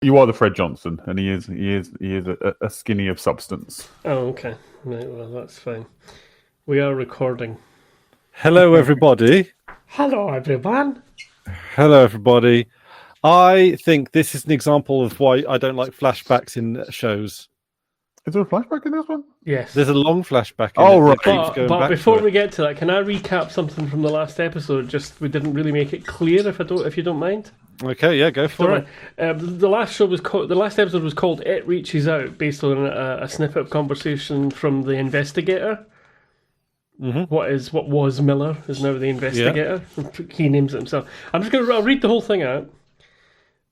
You are the Fred Johnson, and he is a skinny of substance. Oh, okay. Right, well, that's fine. We are recording. Hello, everybody. Hello, everyone. Hello, everybody. I think this is an example of why I don't like flashbacks in shows. Is there a flashback in this one? Yes. There's a long flashback in Oh, it right. that keeps going But back before to we it. get to that, can I recap something from the last episode? Just we didn't really make it clear. If you don't mind. Okay, yeah, go for it. The last episode was called "It Reaches Out," based on a snippet of conversation from the investigator. Mm-hmm. What was Miller is now the investigator. Yeah. He names it himself. I'll read the whole thing out,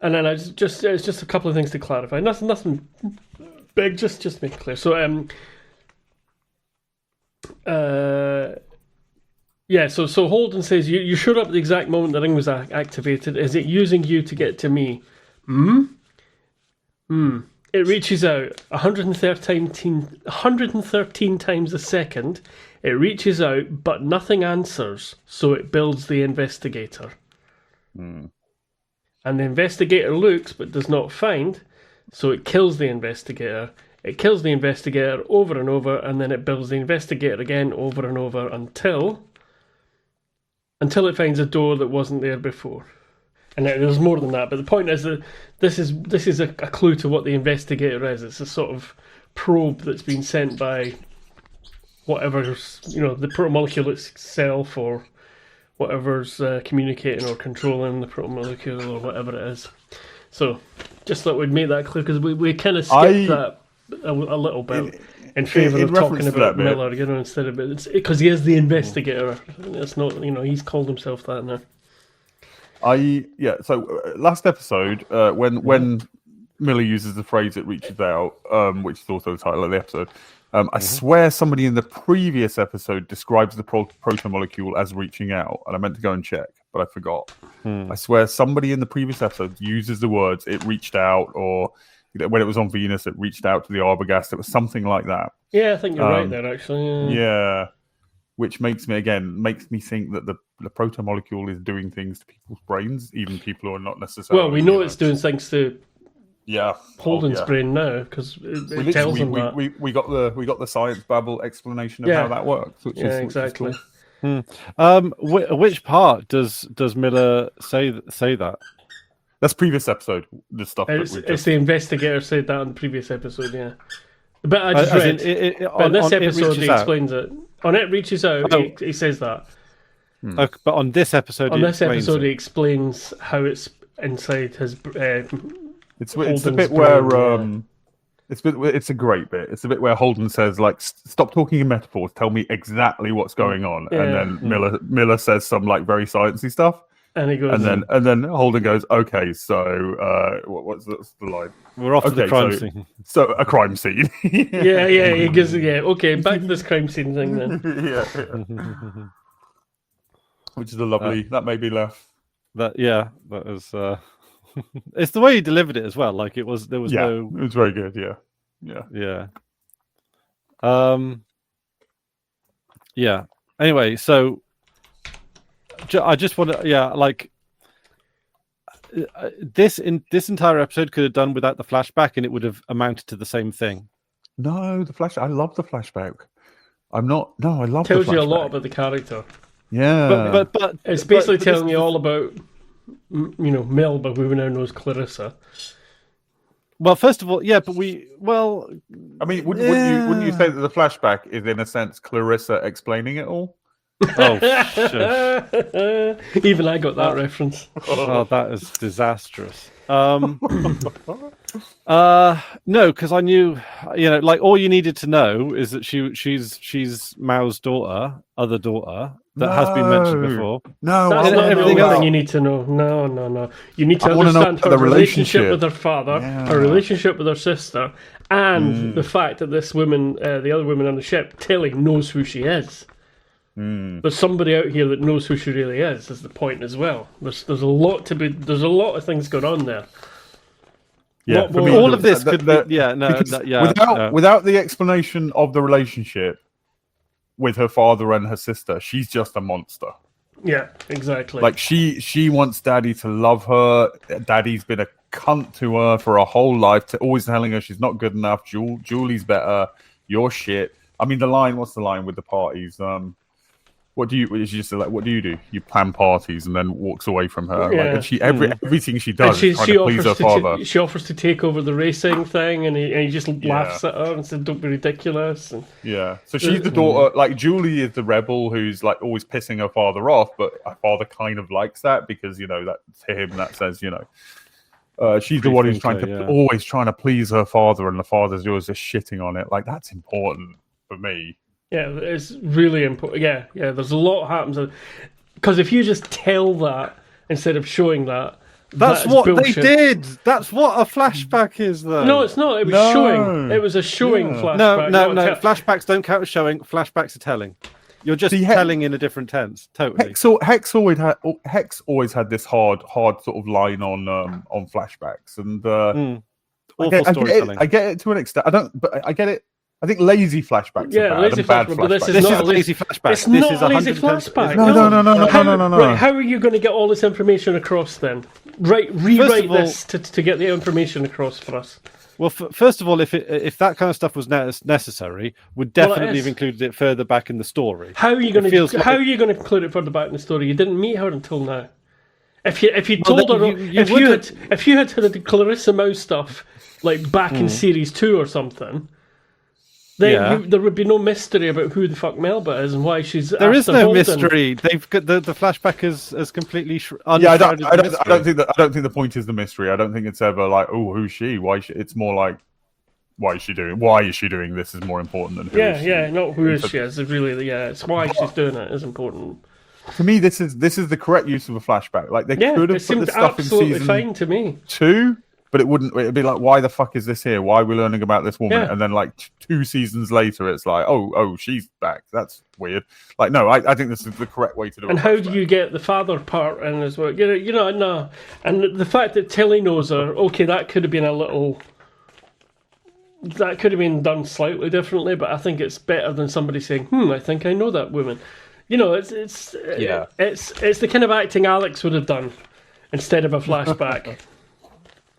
and then it's just a couple of things to clarify. Nothing big. Just to make it clear. So So Holden says, you showed up at the exact moment the ring was activated. Is it using you to get to me? It reaches out 113 times a second. It reaches out, but nothing answers, so it builds the investigator. And the investigator looks, but does not find, so it kills the investigator. It kills the investigator over and over, and then it builds the investigator again over and over until it finds a door that wasn't there before. And there's more than that, but the point is that this is a clue to what the investigator is. It's a sort of probe that's been sent by whatever's, the protomolecule itself, or whatever's communicating or controlling the protomolecule, or whatever it is. So just thought we'd make that clear, because we kind of skipped that a little bit in favour of talking about Miller, instead of it, because he is the investigator. It's not, he's called himself that now. So last episode, when Miller uses the phrase "it reaches out," which is also the title of the episode, I swear somebody in the previous episode describes the protomolecule as reaching out, and I meant to go and check, but I forgot. I swear somebody in the previous episode uses the words "it reached out," or when it was on Venus, it reached out to the Arbogast. It was something like that. Yeah, I think you're right there, actually. Yeah. Which makes me think that the protomolecule is doing things to people's brains, even people who are not necessarily. Well, we know it's doing things to Holden's brain now, because it tells him that. We got the science babble explanation of how that works, which is exactly. Which is cool. Which part does Miller say that? That's previous episode. The stuff. It's the investigator said that on the previous episode. Yeah, but I just read. But this episode he explains it. On "It Reaches Out," he says that. Okay, but on this episode, he explains how it's inside his. It's the bit where it's a great bit. It's the bit where Holden says, like, "Stop talking in metaphors. Tell me exactly what's going on." Yeah. And then Miller says some like very sciencey stuff. And he goes, and then Holden goes, "Okay, so what's the line? We're off to the crime scene. So a crime scene." yeah. He goes, okay, back to this crime scene thing then. yeah. Which is a lovely. That made me laugh. That was. It's the way he delivered it as well. Like it was. There was no. It was very good. Yeah. Yeah. Anyway, so. I just want to, this entire episode could have done without the flashback, and it would have amounted to the same thing. No, the flashback. I love the flashback. I love. Tells you a lot about the character. Yeah, but it's basically telling you all about, Mel, but we now know as Clarissa. Well, first of all, yeah, but I mean, wouldn't you say that the flashback is in a sense Clarissa explaining it all? Oh, shush. Even I got that reference. Oh, that is disastrous. No, because I knew, all you needed to know is that she's Mao's other daughter that has been mentioned before. No, that's not everything you need to know. No. You need to understand her relationship with her father, her relationship with her sister, and the fact that this woman, the other woman on the ship, Tilly, knows who she is. There's somebody out here that knows who she really is the point as well. There's a lot of things going on there. Yeah, for me, all of this could be. Without the explanation of the relationship with her father and her sister, she's just a monster. Yeah, exactly. Like she wants Daddy to love her. Daddy's been a cunt to her for her whole life, always telling her she's not good enough. Julie's better. You're shit. I mean, what's the line with the parties? What do you? She just like, what do? You plan parties and then walks away from her. Yeah. Like, and everything she does is trying to please her father. She offers to take over the racing thing, and he just laughs at her and says, "Don't be ridiculous." And, yeah. So she's the daughter. Like Julie is the rebel who's like always pissing her father off, but her father kind of likes that because that to him that says she's the one who's always trying to please her father, and the father's always just shitting on it. Like that's important for me. Yeah, it's really important. Yeah. There's a lot happens because if you just tell that instead of showing that, that's what bullshit. They did. That's what a flashback is, though. No, it's not. It was showing. It was a showing flashback. No. Flashbacks don't count as showing. Flashbacks are telling. You're just telling in a different tense. Totally. Hex always had this hard sort of line on flashbacks, and storytelling. I get it to an extent. I get it. I think lazy flashbacks are bad. Lazy bad flashback, but this is not a lazy flashback. It's not a lazy flashback. No. Right, how are you going to get all this information across then? Right, rewrite this to get the information across for us. Well, first of all, if that kind of stuff was necessary, would definitely have included it further back in the story. How are you going to include it further back in the story? You didn't meet her until now. If you told her, if you had the Clarissa Mouse stuff like back in series 2 or something. Then there would be no mystery about who the fuck Melba is and why she's. There is no mystery. They've got the flashback is completely. I don't think the point is the mystery. I don't think it's ever like, oh, who's she? Why? It's more like, why is she doing? Why is she doing this? Is more important than who is she? Not who is she. It's really it's why she's doing it is important. To me, this is the correct use of a flashback. Like they could have put the stuff in season fine to me. 2. But it'd be like, why the fuck is this here? Why are we learning about this woman? Yeah. And then like 2 seasons later, it's like, oh, she's back. That's weird. Like, no, I think this is the correct way to do it. And how do you get the father part in as well? No. And the fact that Tilly knows her, okay, that could have been done slightly differently, but I think it's better than somebody saying, I think I know that woman. It's the kind of acting Alex would have done instead of a flashback.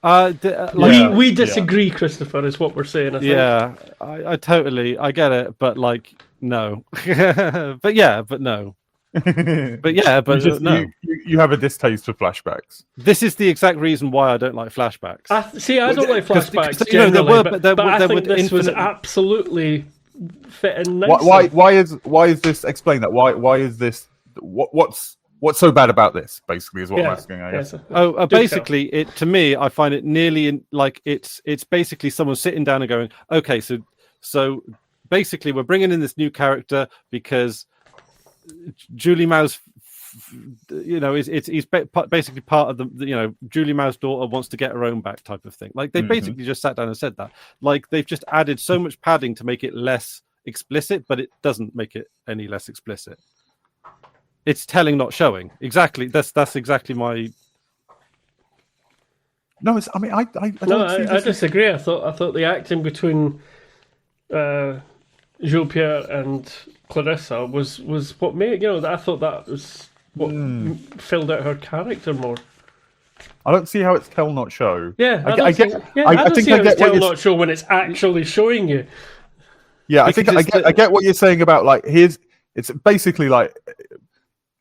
We disagree, Christopher, is what we're saying. I think. Yeah, I totally, I get it, but like, no. but no. No. You have a distaste for flashbacks. This is the exact reason why I don't like flashbacks. I don't like flashbacks generally, but I think this was absolutely fitting nicely. Why is this? Explain that. Why is this? What's so bad about this? Basically, is what I'm asking. I guess. Basically, it to me, I find it nearly like it's basically someone sitting down and going, okay, so basically, we're bringing in this new character because Julie Mao's, he's basically part of the, Julie Mao's daughter wants to get her own back type of thing. Like they basically just sat down and said that. Like they've just added so much padding to make it less explicit, but it doesn't make it any less explicit. It's telling, not showing. Exactly. That's exactly my. No, it's. I mean, I disagree. I thought the acting between Jules Pierre and Clarissa was what made. I thought that was what filled out her character more. I don't see how it's tell, not show. Yeah, I think I get tell, not show when it's actually showing you. Yeah, I get what you're saying about like it's basically like.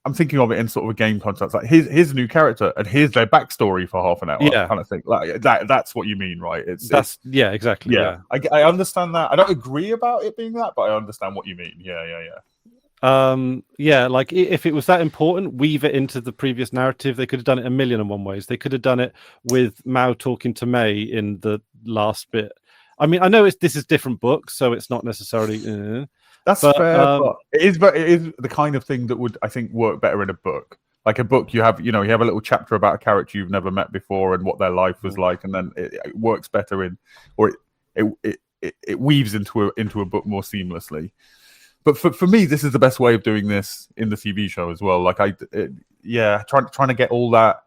I'm thinking of it in sort of a game context. Like here's a new character and here's their backstory for half an hour. Kind of thing. Like that's what you mean, right? Exactly. Yeah. I understand that. I don't agree about it being that, but I understand what you mean. Yeah. Like if it was that important, weave it into the previous narrative. They could have done it 1,000,001 ways. They could have done it with Mao talking to May in the last bit. I mean, I know this is different books, so it's not necessarily. That's fair, but it is the kind of thing that would, I think, work better in a book. Like a book, you have a little chapter about a character you've never met before and what their life was like, and then it works better it weaves into a book more seamlessly. But for me, this is the best way of doing this in the TV show as well. Like trying to get all that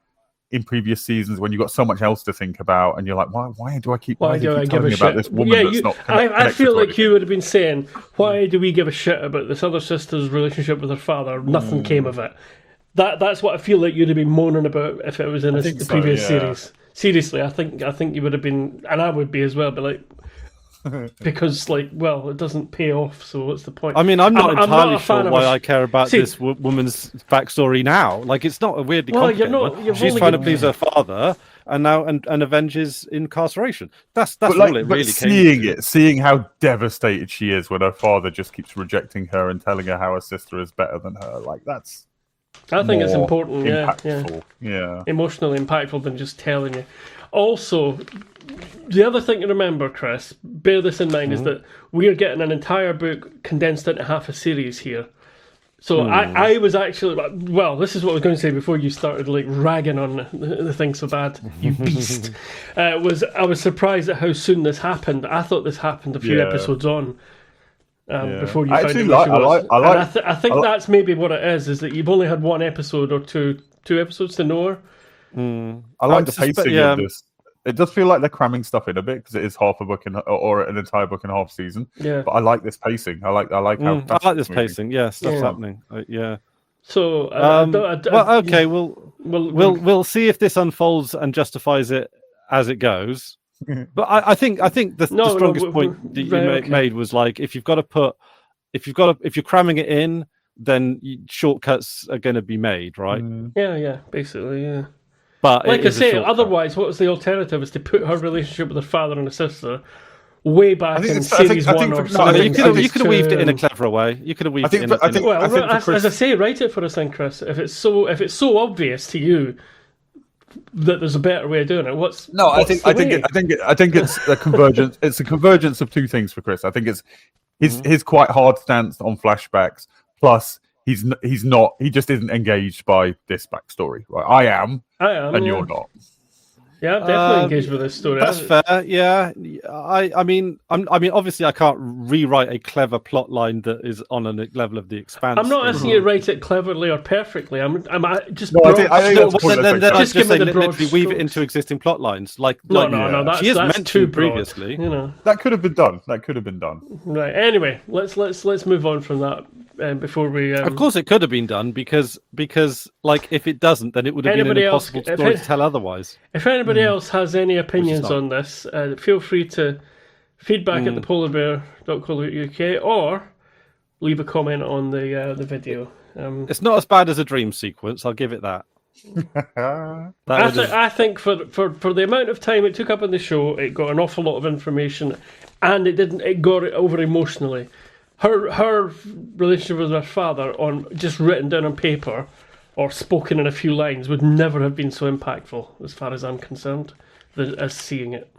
in previous seasons when you've got so much else to think about, and you're like, why do I keep telling me about this woman that's not connected? I feel like you would have been saying, why do we give a shit about this other sister's relationship with her father? Nothing came of it. That's what I feel like you'd have been moaning about if it was in the previous series. seriously, I think you would have been, and I would be as well, but like. Because, like, well, it doesn't pay off, so what's the point? I mean, I'm not entirely sure why I care about See, this woman's backstory now. Like, it's not a weirdly complicated one. She's trying to please her father, and now and avenges incarceration. That's all it really came to. Seeing how devastated she is when her father just keeps rejecting her and telling her how her sister is better than her. Like, that's. I think it's important. Yeah, emotionally impactful than just telling you. Also, the other thing to remember, Chris, bear this in mind, is that we're getting an entire book condensed into half a series here. So I was actually, well, this is what I was going to say before you started like ragging on the thing so bad, you beast. I was surprised at how soon this happened. I thought this happened a few episodes on. Before you found out I think that's maybe what it is that you've only had one episode or two episodes to know her. I like the pacing of this. It does feel like they're cramming stuff in a bit because it is half a book or an entire book and a half season. Yeah, but I like this pacing. I like how I like this pacing. Yeah, stuff's happening. So okay, we'll see if this unfolds and justifies it as it goes. But I think the strongest point that you made was like if you're cramming it in, then shortcuts are going to be made, right? Yeah, basically, yeah. But like I say, otherwise, what was the alternative? Is to put her relationship with her father and her sister way back in series one or something. You could have weaved it in a cleverer way. You could have weaved it in. As I say, write it for us then, Chris. If it's so obvious to you that there's a better way of doing it, I think it's a convergence. It's a convergence of two things for Chris. I think it's his quite hard stance on flashbacks. Plus, he just isn't engaged by this backstory. Right? I am, and you're not. Yeah, I'm definitely engaged with this story. That's fair. Yeah, I mean, obviously, I can't rewrite a clever plot line that is on a level of the Expanse. I'm not asking you to write it cleverly or perfectly. I'm just. No, I think just give me the literally weave it into existing plot lines. No. That's, she is that's meant too to broad, previously. You know, that could have been done. Right. Anyway, let's move on from that. Before we, of course, it could have been done because, like, if it doesn't, then it would have been an impossible story to tell otherwise. If anybody else has any opinions on this, feel free to feedback at thepolarbear.co.uk or leave a comment on the video. It's not as bad as a dream sequence. I'll give it that. I think for the amount of time it took up in the show, it got an awful lot of information, and it got it over emotionally. Her relationship with her father, on just written down on paper or spoken in a few lines, would never have been so impactful, as far as I'm concerned, as seeing it.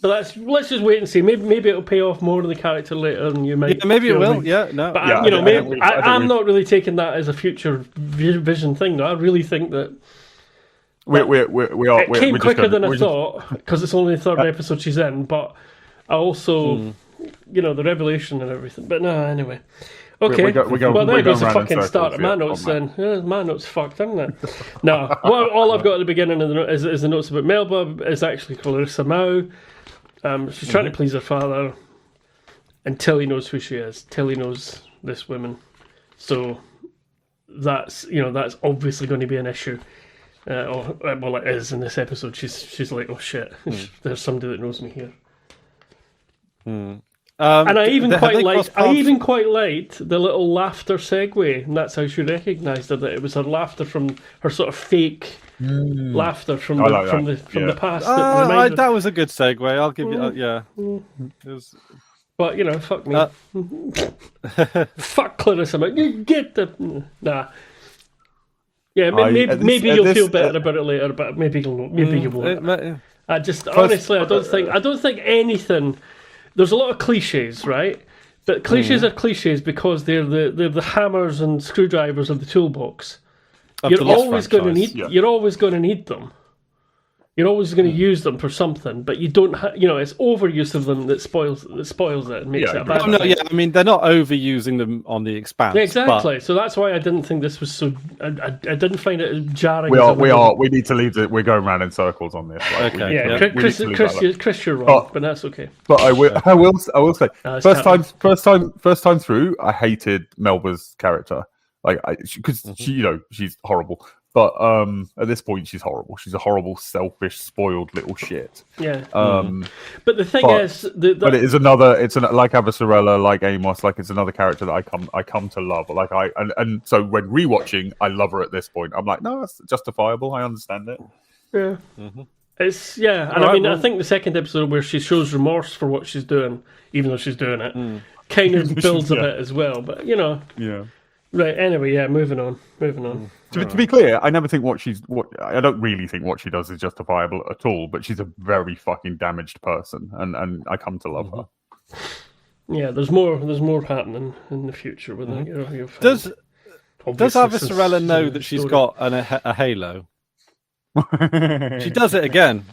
But let's just wait and see. Maybe it'll pay off more in the character later than you might. Yeah, maybe it will. Yeah, no. But I'm not really taking that as a future vision thing. No, I really think that. It came quicker than I thought because it's only the third episode she's in, but. Also, the revelation and everything. But no, anyway. Okay. Well, there goes the fucking start of my notes then. Yeah, my notes fucked, haven't it? No. All I've got at the beginning of the note is the notes about Melba is actually Clarissa Mao. She's trying to please her father, and Tilly knows who she is. Tilly knows this woman. So that's obviously going to be an issue. Well, it is in this episode. She's like, oh shit, there's somebody that knows me here. And I even quite liked the little laughter segue, and that's how she recognised her. That it was her laughter from her sort of fake laughter from the past. That was a good segue. I'll give you. It was... But fuck me. Fuck Clarissa. You get the Yeah, maybe you'll feel better about it later, but maybe you won't. I don't think anything. There's a lot of cliches, right? But cliches are cliches because they're the hammers and screwdrivers of the toolbox. You're always going to need them. You're always going to use them for something, but you don't. It's overuse of them that spoils it and makes it a bad thing. Yeah, I mean they're not overusing them on the Expanse. Yeah, exactly. So that's why I didn't think this was so. I didn't find it as jarring. We need to leave it. We're going around in circles on this. Right? Okay. Yeah, Chris, you're wrong, but that's okay. But I will say, first time through, I hated Melba's character, because she's horrible. But at this point, she's horrible. She's a horrible, selfish, spoiled little shit. Yeah. But the thing is, but it is another. It's like Avasarala, like Amos, like it's another character that I come to love. Like and so when rewatching, I love her at this point. I'm like, no, that's justifiable. I understand it. Yeah. It's and I mean, I think the second episode where she shows remorse for what she's doing, even though she's doing it, kind of builds a bit as well. But Yeah. Right. Anyway, moving on. To be clear, I never think I don't really think what she does is justifiable at all. But she's a very fucking damaged person, and I come to love her. Yeah, there's more happening in the future with her. Does Avasarala know that she's got a halo? She does it again.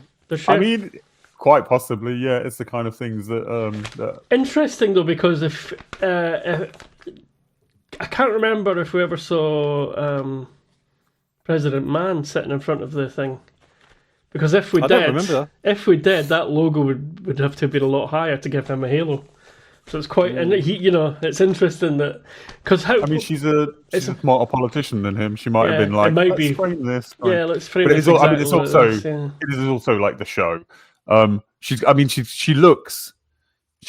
I mean, quite possibly, yeah. It's the kind of things that. Interesting though, because if I can't remember if we ever saw President Mann sitting in front of the thing, because if we did, that logo would have to have been a lot higher to give him a halo. So it's quite, and it's interesting that because she's a smarter politician than him. She might have been like, let's frame this. Yeah, let's frame it. But it is also like the show. She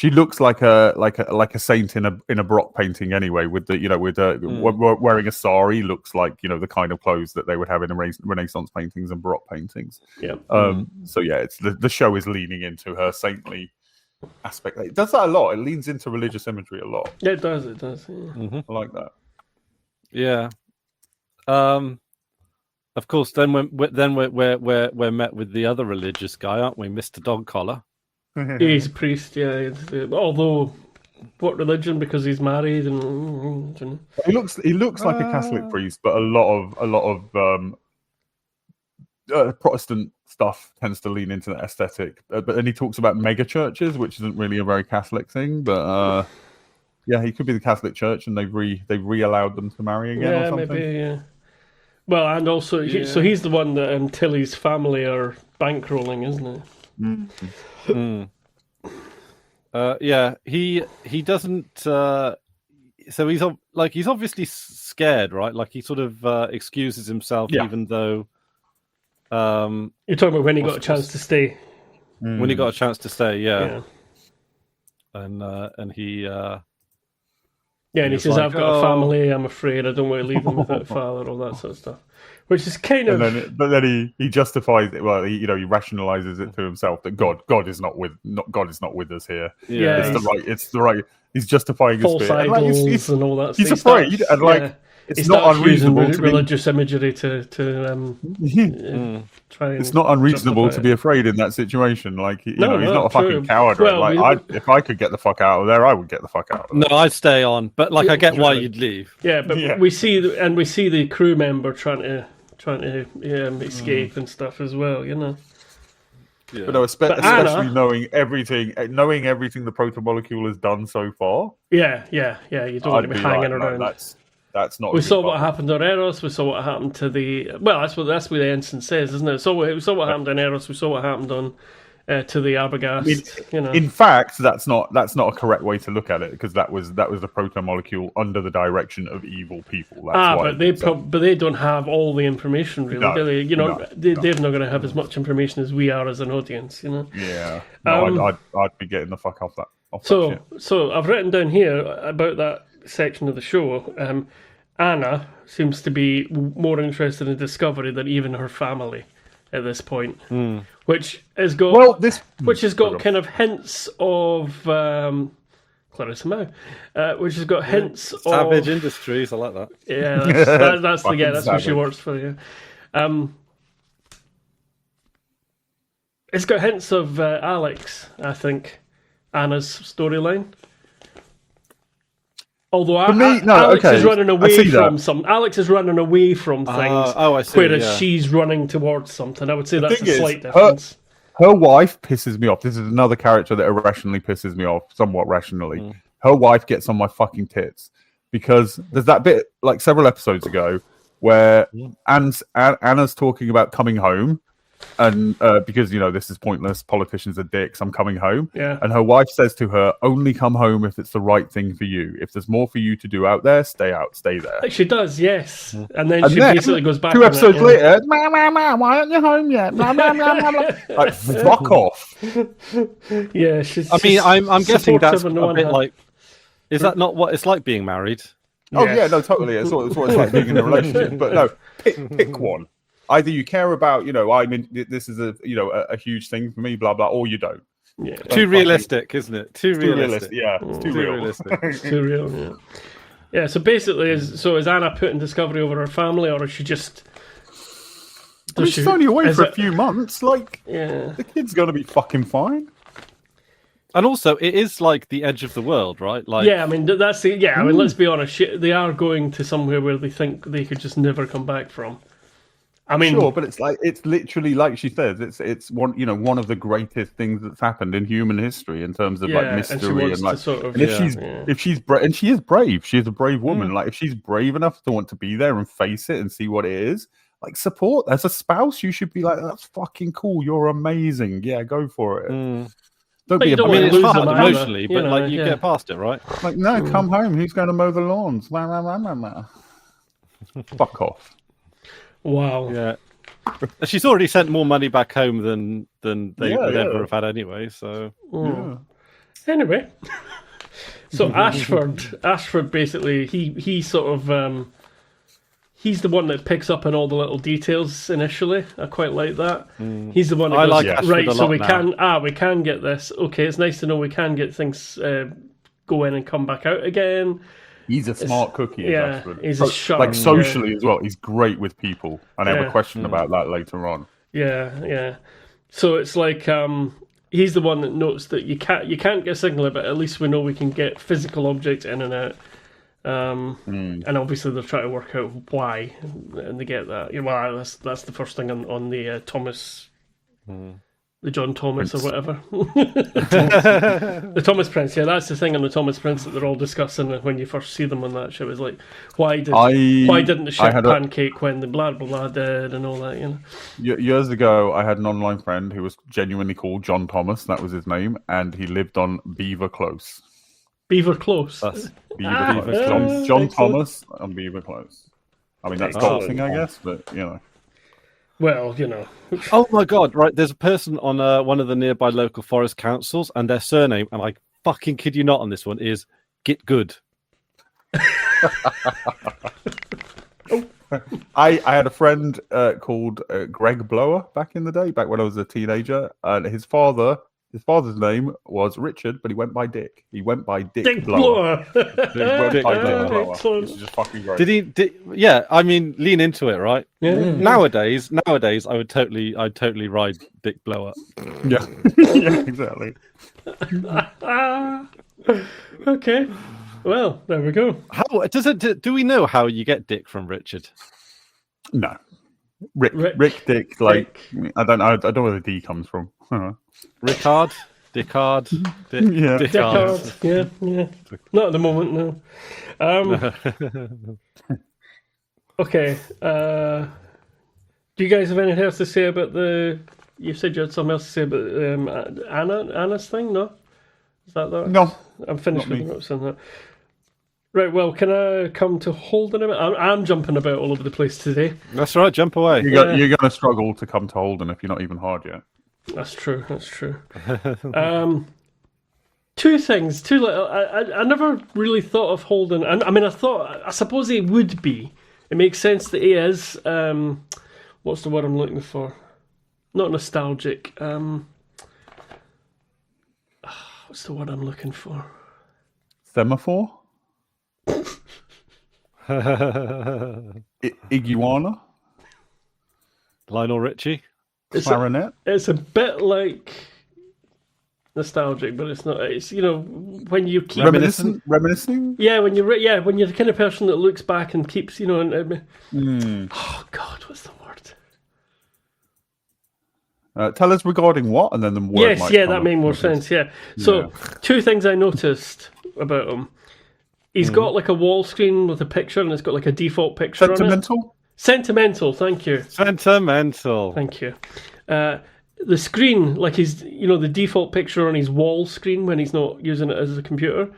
looks like a saint in a Baroque painting anyway. With wearing a sari, looks like the kind of clothes that they would have in Renaissance paintings and Baroque paintings. Yeah. So yeah, it's the show is leaning into her saintly aspect. It does that a lot. It leans into religious imagery a lot. Yeah, it does. Yeah. I like that. Yeah. Of course, then we're met with the other religious guy, aren't we, Mr. Dogcollar? He's a priest. Yeah. Although, what religion? Because he's married and he looks like a Catholic priest, but a lot of Protestant stuff tends to lean into that aesthetic. But then he talks about mega churches, which isn't really a very Catholic thing. But yeah, he could be the Catholic Church, and they've re-allowed them to marry again or something. Maybe, yeah. Well, and also, so he's the one that Tilly's family are bankrolling, isn't he? Yeah, he doesn't. So he's obviously scared, right? Like he sort of excuses himself, even though. You're talking about when he got a chance to stay. When he got a chance to stay, yeah. And he. And he says, "I've got a family. I'm afraid I don't want to leave them without a father." All that sort of stuff, which is kind of. But then he justifies it. Well, he rationalizes it to himself that God is not with us here. Yeah, it's the right. He's justifying false his idols and all that. He's afraid, and it's not unreasonable to religious imagery to try. It's not unreasonable to be afraid in that situation. Like he's not a fucking coward. Right? If I could get the fuck out of there, I would get the fuck out of there. No, I'd stay on. But I get why you'd leave. Yeah, but we see the crew member trying to escape and stuff as well. Yeah. But no, especially knowing everything the protomolecule has done so far. Yeah. You don't want to be hanging around. That's not. We saw what happened on Eros. We saw what happened to the. Well, that's what the ensign says, isn't it? So we saw what happened on Eros. We saw what happened on to the Arbogast. In fact, that's not a correct way to look at it, because that was the protomolecule under the direction of evil people. But they don't have all the information, really, do they? They're not going to have as much information as we are as an audience. Yeah. No, I'd be getting the fuck off that. So I've written down here about that section of the show. Anna seems to be more interested in discovery than even her family at this point, which has got kind of hints of Clarissa Mao, which has got hints of Savage Industries. I like that. Yeah, that's who she works for. Yeah, it's got hints of Alex. I think Anna's storyline. Although Alex is running away from something. Alex is running away from things. I see. Whereas she's running towards something. I would say that's a slight difference. Her wife pisses me off. This is another character that irrationally pisses me off, somewhat rationally. Her wife gets on my fucking tits, because there's that bit like several episodes ago where Anna's talking about coming home, and because this is pointless, politicians are dicks, I'm coming home. Yeah. And her wife says to her, only come home if it's the right thing for you. If there's more for you to do out there, stay there. She does, yes. And then And she then, basically goes back 2 on episodes it, later, why aren't you home yet? Like, fuck off. Yeah, she's. I mean, I'm guessing that's supportive a on one bit hand. like. Is that not what it's like being married? Oh Yes. yeah, no, totally. It's what it's like being in a relationship. But no, pick one. Either you care about, I mean, this is a huge thing for me, blah blah, or you don't. Yeah. Too realistic, isn't it? Too realistic. Yeah, it's too Too real. realistic. It's too real, yeah. Yeah, so basically, is Anna putting Discovery over her family, or is she just... I mean, she's only away is for a it- few months. Like, Yeah. the kid's gonna be fucking fine. And also, it is like the edge of the world, right? Like, Yeah, I mean, that's the... Yeah, I mean, let's be honest. They are going to somewhere where they think they could just never come back from. I mean... Sure, but it's literally like she says, it's one of the greatest things that's happened in human history in terms of Yeah, like and mystery she and, wants to like. sort of- And if yeah. she's and she is brave, she is a brave woman. Like if she's brave enough to want to be there and face it and see what it is, like support as a spouse, you should be like, that's fucking cool. You're amazing. Yeah, go for it. Don't But be you a don't I mean, wanna it's lose hard them either, emotionally, but like you yeah. get past it, right? like no, come home. Who's going to mow the lawns? Fuck off. Wow. Yeah. She's already sent more money back home than they would Yeah. ever have had anyway. So Anyway, so Ashford basically he sort of he's the one that picks up on all the little details initially. I quite like that. He's the one that I goes, like Ashford right. a So lot we can get this. Okay, it's nice to know we can get things go in and come back out again. He's a smart cookie. yeah, Ashford. he's a sharp, like socially as well. He's great with people, and I have Yeah. a question about that later on. Yeah. So it's like he's the one that notes that you can't get a signaler, but at least we know we can get physical objects in and out. And obviously they're trying to work out why, and they get that. Well, that's the first thing on the Thomas, the John Thomas or whatever, the Thomas Prince. Yeah, that's the thing on the Thomas Prince that they're all discussing when you first see them on that ship. Is like, why didn't the ship pancake when the blah blah blah did and all that? Years ago, I had an online friend who was genuinely called John Thomas. That was his name, and he lived on Beaver Close. Beaver Close. Beaver Close. John excellent. Thomas on Beaver Close. I mean, that's doxing, I guess, but Well, Oh my god! Right, there's a person on one of the nearby local forest councils, and their surname, and I fucking kid you not, on this one is Get Good. I had a friend called Greg Blower back in the day, back when I was a teenager, and his father's name was Richard, but he went by Dick. He went by Dick Blower. He went by Dick Blower. Excellent. Which is just fucking great. Yeah, I mean, lean into it, right? Yeah. Nowadays, I'd totally ride Dick Blower. Yeah, yeah, exactly. Okay. Well, there we go. How does it? Do we know how you get Dick from Richard? No, Rick Dick. Like I don't know where the D comes from. Rickard, Dickard, Yeah. Deckard. Yeah. Not at the moment, no. Okay. Do you guys have anything else to say about the? You said you had something else to say about Anna's thing, no? Is that? No, I'm finished not with me. the notes on that. Right, well, can I come to Holden a minute? I'm jumping about all over the place today. That's right. Jump away. You're going to struggle to come to Holden if you're not even hard yet. That's true. Two things. Two little. I never really thought of Holden. I suppose he would be. It makes sense that he is. What's the word I'm looking for? Not nostalgic. What's the word I'm looking for? Semaphore? Iguana? Lionel Richie. Clarinet? It's a bit like nostalgic, but it's not. It's when you keep Reminiscing? Yeah, when you're the kind of person that looks back and keeps oh God, what's the word? Tell us regarding what, and then the word. Yes, that made more sense. Yeah. So two things I noticed about him. He's got like a wall screen with a picture, and it's got like a default picture on it. Sentimental? Sentimental. Thank you. Sentimental. Thank you. The screen, like the default picture on his wall screen when he's not using it as a computer,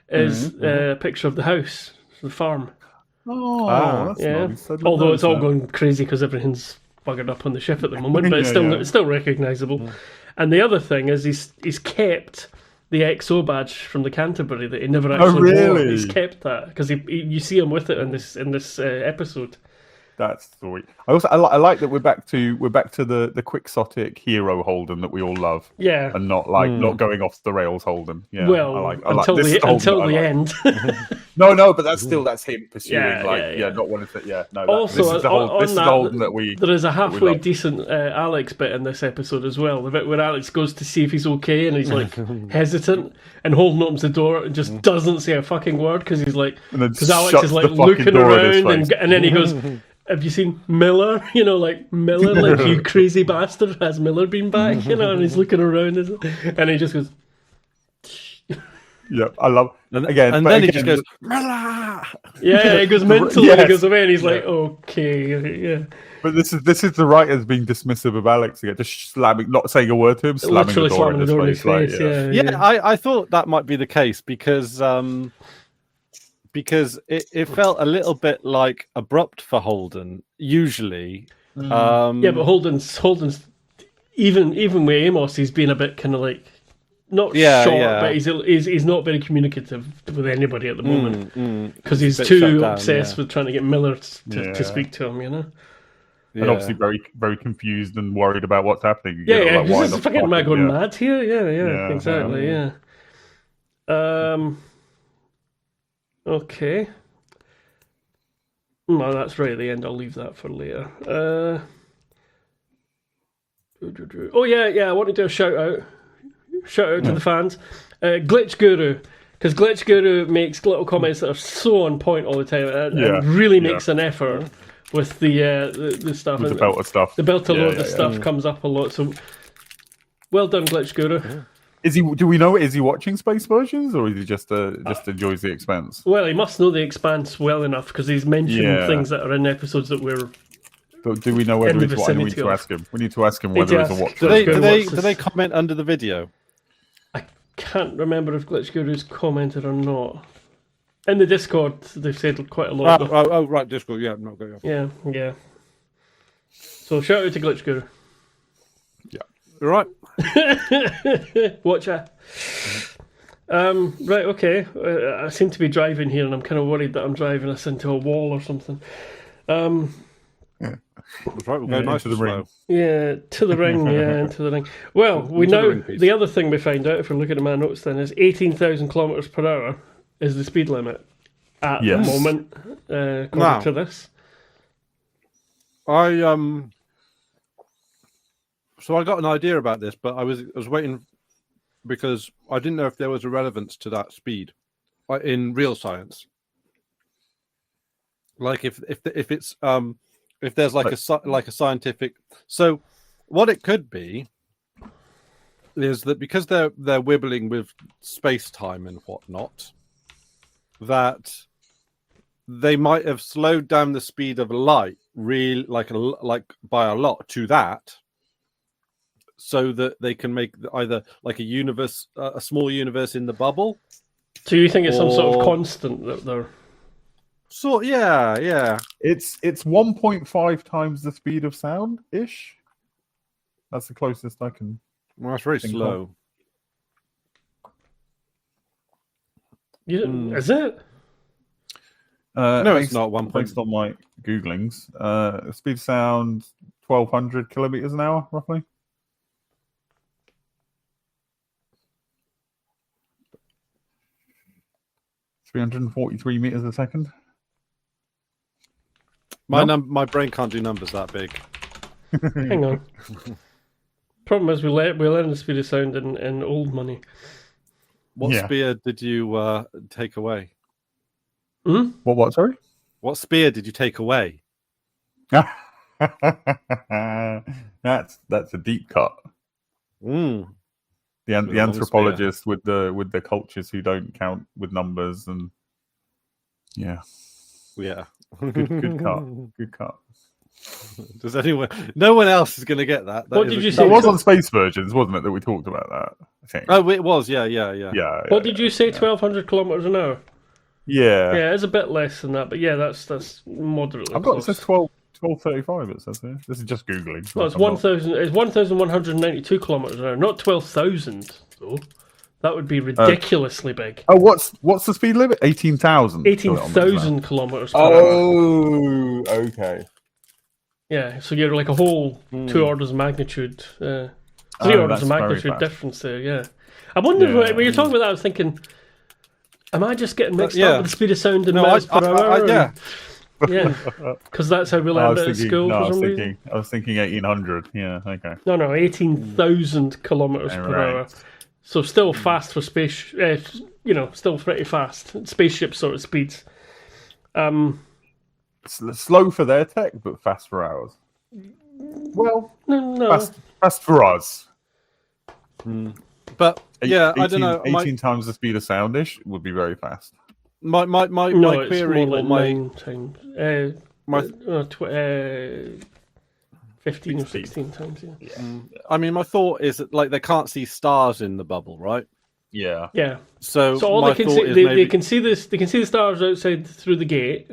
is a picture of the house, the farm. Oh, that's nice. Although it's all going crazy because everything's buggered up on the ship at the moment, but it's still recognisable. Yeah. And the other thing is he's kept the XO badge from the Canterbury that he never actually wore. He's kept that because you see him with it in this episode. That's sweet. I like that we're back to the quixotic hero Holden that we all love. Yeah, and not going off the rails Holden. Yeah, well, until the end. No, but that's him pursuing not wanting to. Yeah, no. Also, this is the Holden that we. There is a halfway decent Alex bit in this episode as well. The bit where Alex goes to see if he's okay and he's like hesitant, and Holden opens the door and just doesn't say a fucking word because he's like, because Alex is like looking around and then he goes. Have you seen Miller? Like Miller, like you crazy bastard, has Miller been back? And he's looking around and he just goes. Yeah, I love again, and then he just goes Miller. Yeah, he goes mental and he goes away, and he's like, okay, yeah. But this is the writers being dismissive of Alex again, just slamming, not saying a word to him, slamming the door in his face. I thought that might be the case because it felt a little bit like abrupt for Holden usually. But Holden's even with Amos, he's been a bit kind of like not short, but he's not very communicative with anybody at the moment because he's too obsessed with trying to get Miller to speak to him, and obviously very very confused and worried about what's happening. This is fucking going mad here. Yeah, exactly. Okay. No, that's right at the end. I'll leave that for later. Oh yeah. I want to do a shout out to the fans. Glitch Guru, because Glitch Guru makes little comments that are so on point all the time and really makes an effort with the stuff. With the belter stuff. The belter load of stuff comes up a lot. So well done, Glitch Guru. Yeah. Do we know? Is he watching space versions, or is he just enjoys the Expanse? Well, he must know the Expanse well enough because he's mentioned things that are in episodes that we're. But do we know whether he's watching? We need to ask him. We need to ask him whether he's a watcher. Do they comment under the video? I can't remember if Glitch Guru's commented or not. In the Discord, they've said quite a lot. Right, Discord. Yeah, not good. Yeah. So shout out to Glitch Guru. Yeah. All right. Watcher. Right, okay. I seem to be driving here, and I'm kind of worried that I'm driving us into a wall or something. That's right, we'll go nice to the ring. Yeah, to the ring. Yeah, into the ring. Well, the other thing we find out, if we're looking at my notes, then is 18,000 kilometers per hour is the speed limit at the moment, according to this. So I got an idea about this, but I was waiting because I didn't know if there was a relevance to that speed in real science. Like if it's if there's like a scientific. So what it could be is that because they're wibbling with space time and whatnot, that they might have slowed down the speed of light like by a lot to that. So that they can make either like a universe, a small universe in the bubble. So you think it's some sort of constant that they're? So yeah. It's 1.5 times the speed of sound ish. That's the closest I can. Well, that's very slow. Is it? No, it's not. Based on my googlings, speed of sound 1,200 kilometers an hour, roughly. 343 meters a second. My brain can't do numbers that big. Hang on. Problem is we learn the speed of sound in old money. What spear did you take away? What? Sorry. What spear did you take away? That's a deep cut. The anthropologist with the cultures who don't count with numbers and good cut. Does anyone? No one else is going to get that. What did you say? That was on Space Virgins, wasn't it? That we talked about that. I think. Oh, it was. Yeah. What did you say? 1,200 kilometers an hour. Yeah. Yeah, it's a bit less than that, but yeah, that's moderately I've got close. it says 1235. It says here. This is just googling. Well, it's 1,000. It's 1,192 kilometers an hour, not 12,000 though. That would be ridiculously big. Oh, what's the speed limit? 18,000. 18,000 kilometers per hour. Oh, okay. Yeah, so you're like a whole 2 orders of magnitude, 3 orders of that's very magnitude fast. difference there. Yeah, I wondered when you're talking about that. I was thinking, am I just getting mixed up with the speed of sound and miles per hour? Yeah. Yeah, because that's how we learned it at school for some reason. I was thinking 1800. Yeah, okay. No, 18,000 kilometers per hour. So still fast for space. Still pretty fast. Spaceship sort of speeds. Slow for their tech, but fast for ours. Well, no. fast for us. But yeah, 18, I don't know. 18 times the speed of soundish would be very fast. My No, it's query, more or like my 9 times. 15 or 16 times. Yeah. I mean, my thought is that like they can't see stars in the bubble, right? Yeah. Yeah. So all my they can thought see, is they maybe... can see this. They can see the stars outside through the gate,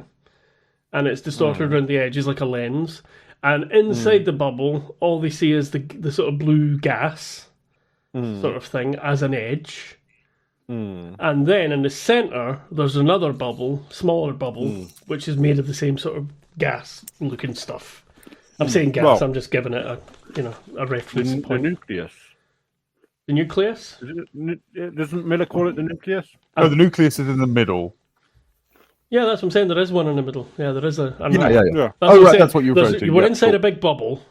and it's distorted around the edges like a lens. And inside the bubble, all they see is the sort of blue gas sort of thing as an edge. And then in the center, there's another bubble, smaller bubble, which is made of the same sort of gas-looking stuff. I'm saying gas. Well, I'm just giving it a reference the point. nucleus. The nucleus? Doesn't Miller call it the nucleus? No, the nucleus is in the middle. Yeah, that's what I'm saying. There is one in the middle. Yeah, there is a. Yeah. That's Right, that's what you're referring to. We're inside a big bubble.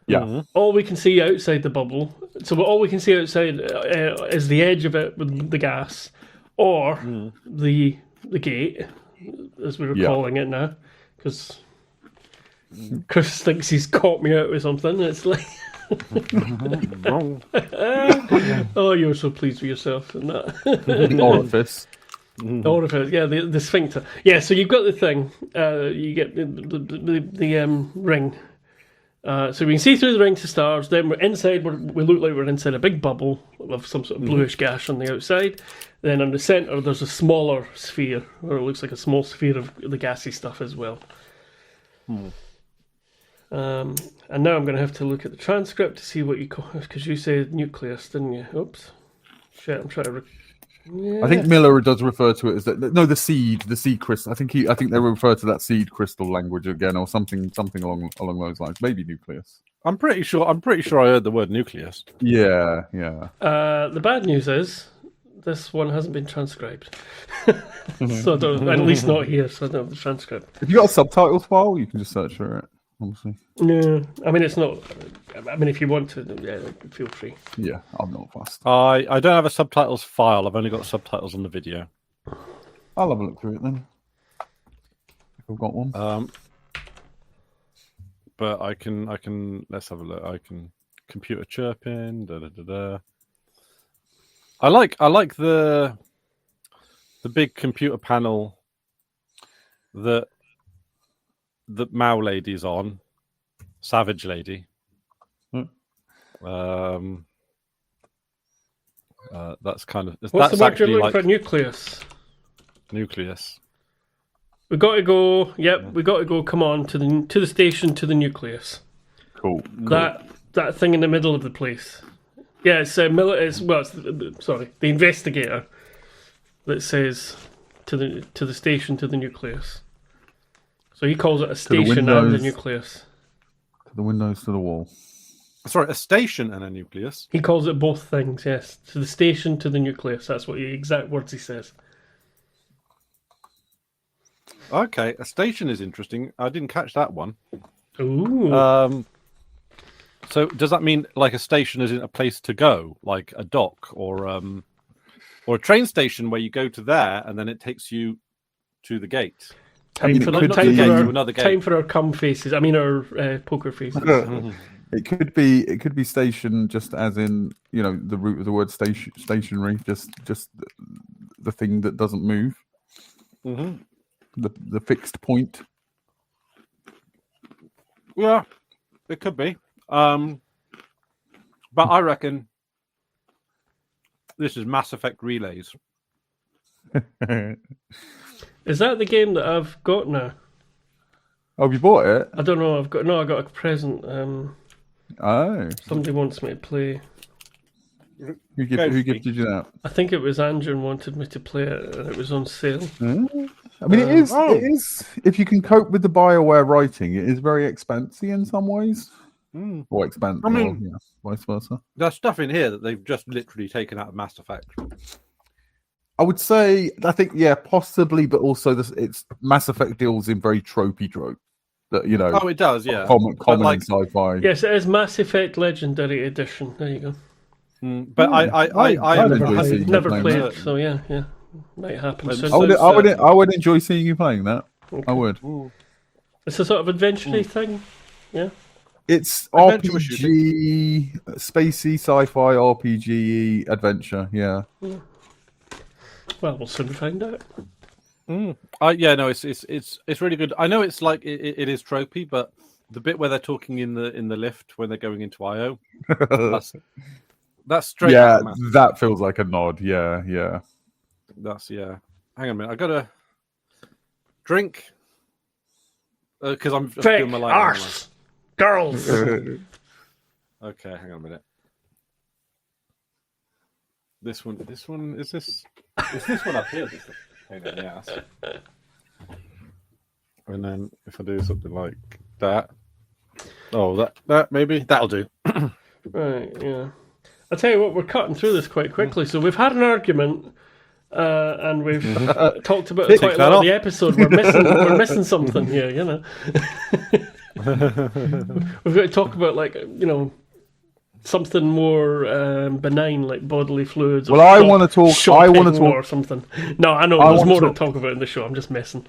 Yeah. All we can see outside the bubble. So all we can see outside is the edge of it with the gas, or the gate, as we were calling it now, because Chris thinks he's caught me out with something. It's like, oh, you're so pleased with yourself and that. The orifice. The orifice, yeah, the sphincter. Yeah, so you've got the thing. You get the ring. So we can see through the ring to stars. Then we're inside. We look like we're inside a big bubble of some sort of bluish gas on the outside. Then on the center, there's a smaller sphere, or it looks like a small sphere of the gassy stuff as well. And now I'm going to have to look at the transcript to see what you call, because you said nucleus, didn't you? Oops, shit! I'm trying to. I think Miller does refer to it as the seed crystal. I think they refer to that seed crystal language again, or something along those lines. Maybe nucleus. I'm pretty sure I heard the word nucleus. Yeah. The bad news is this one hasn't been transcribed, so I don't, at least not here. So I don't have the transcript. If you got a subtitles file, you can just search for it. Obviously. No, I mean it's not. I mean, if you want to, feel free. Yeah, I'm not fussed. I don't have a subtitles file. I've only got subtitles on the video. I'll have a look through it then. If I've got one. But I can. Let's have a look. I can computer chirping. I like the big computer panel that the Mao lady's on, Savage Lady. That's kind of. What's That's the word actually you're looking like for? Nucleus. Nucleus. We got to go. Yep, we got to go. Come on to the station, to the nucleus. Cool. That thing in the middle of the place. Yeah, it's the investigator that says to the station, to the nucleus. So he calls it a station and a nucleus. To the windows, to the wall. Sorry, a station and a nucleus. He calls it both things, yes. To the station, to the nucleus. That's what the exact words he says. Okay, a station is interesting. I didn't catch that one. Ooh. So does that mean like a station isn't a place to go, like a dock or a train station where you go to there and then it takes you to the gate? Time for our cum faces. I mean our poker faces. It could be station, just as in the root of the word stationary, just the thing that doesn't move. Mm-hmm. The fixed point. Yeah, it could be. But I reckon this is Mass Effect Relays. Is that the game that I've got now? Oh, have you bought it? I don't know. I got a present. Oh, Somebody wants me to play. who gifted you that? I think it was Andrew wanted me to play it, and it was on sale. I mean, it is. If you can cope with the BioWare writing, it is very expansive in some ways. Or expansive, vice versa. There's stuff in here that they've just literally taken out of Mass Effect. I would say, I think, yeah, possibly, but also it's Mass Effect deals in very tropey trope. That Oh, it does, yeah. Common like, in sci-fi. Yes, it is Mass Effect Legendary Edition. There you go. But I never played it, so yeah, might happen soon. I would enjoy seeing you playing that. Okay. I would. It's a sort of adventure thing, yeah. It's RPG, spacey, sci-fi, RPG, adventure. Yeah. Well, we'll soon find out. It's really good. I know it's like it is tropey, but the bit where they're talking in the lift when they're going into IO, that's straight. Yeah, that feels like a nod. Yeah. Hang on a minute, I gotta drink because I'm just doing my light. Arse, girls. Okay, hang on a minute. This one is this one up here? This pain in the ass. And then if I do something like that, that maybe that'll do. Right, yeah. I'll tell you what, we're cutting through this quite quickly. So we've had an argument, and we've talked about it quite a lot of the episode. We're missing something here, you know. We've got to talk about something more benign, like bodily fluids. Well, I want to talk or something. No, I know there's more to talk about in the show. I'm just messing.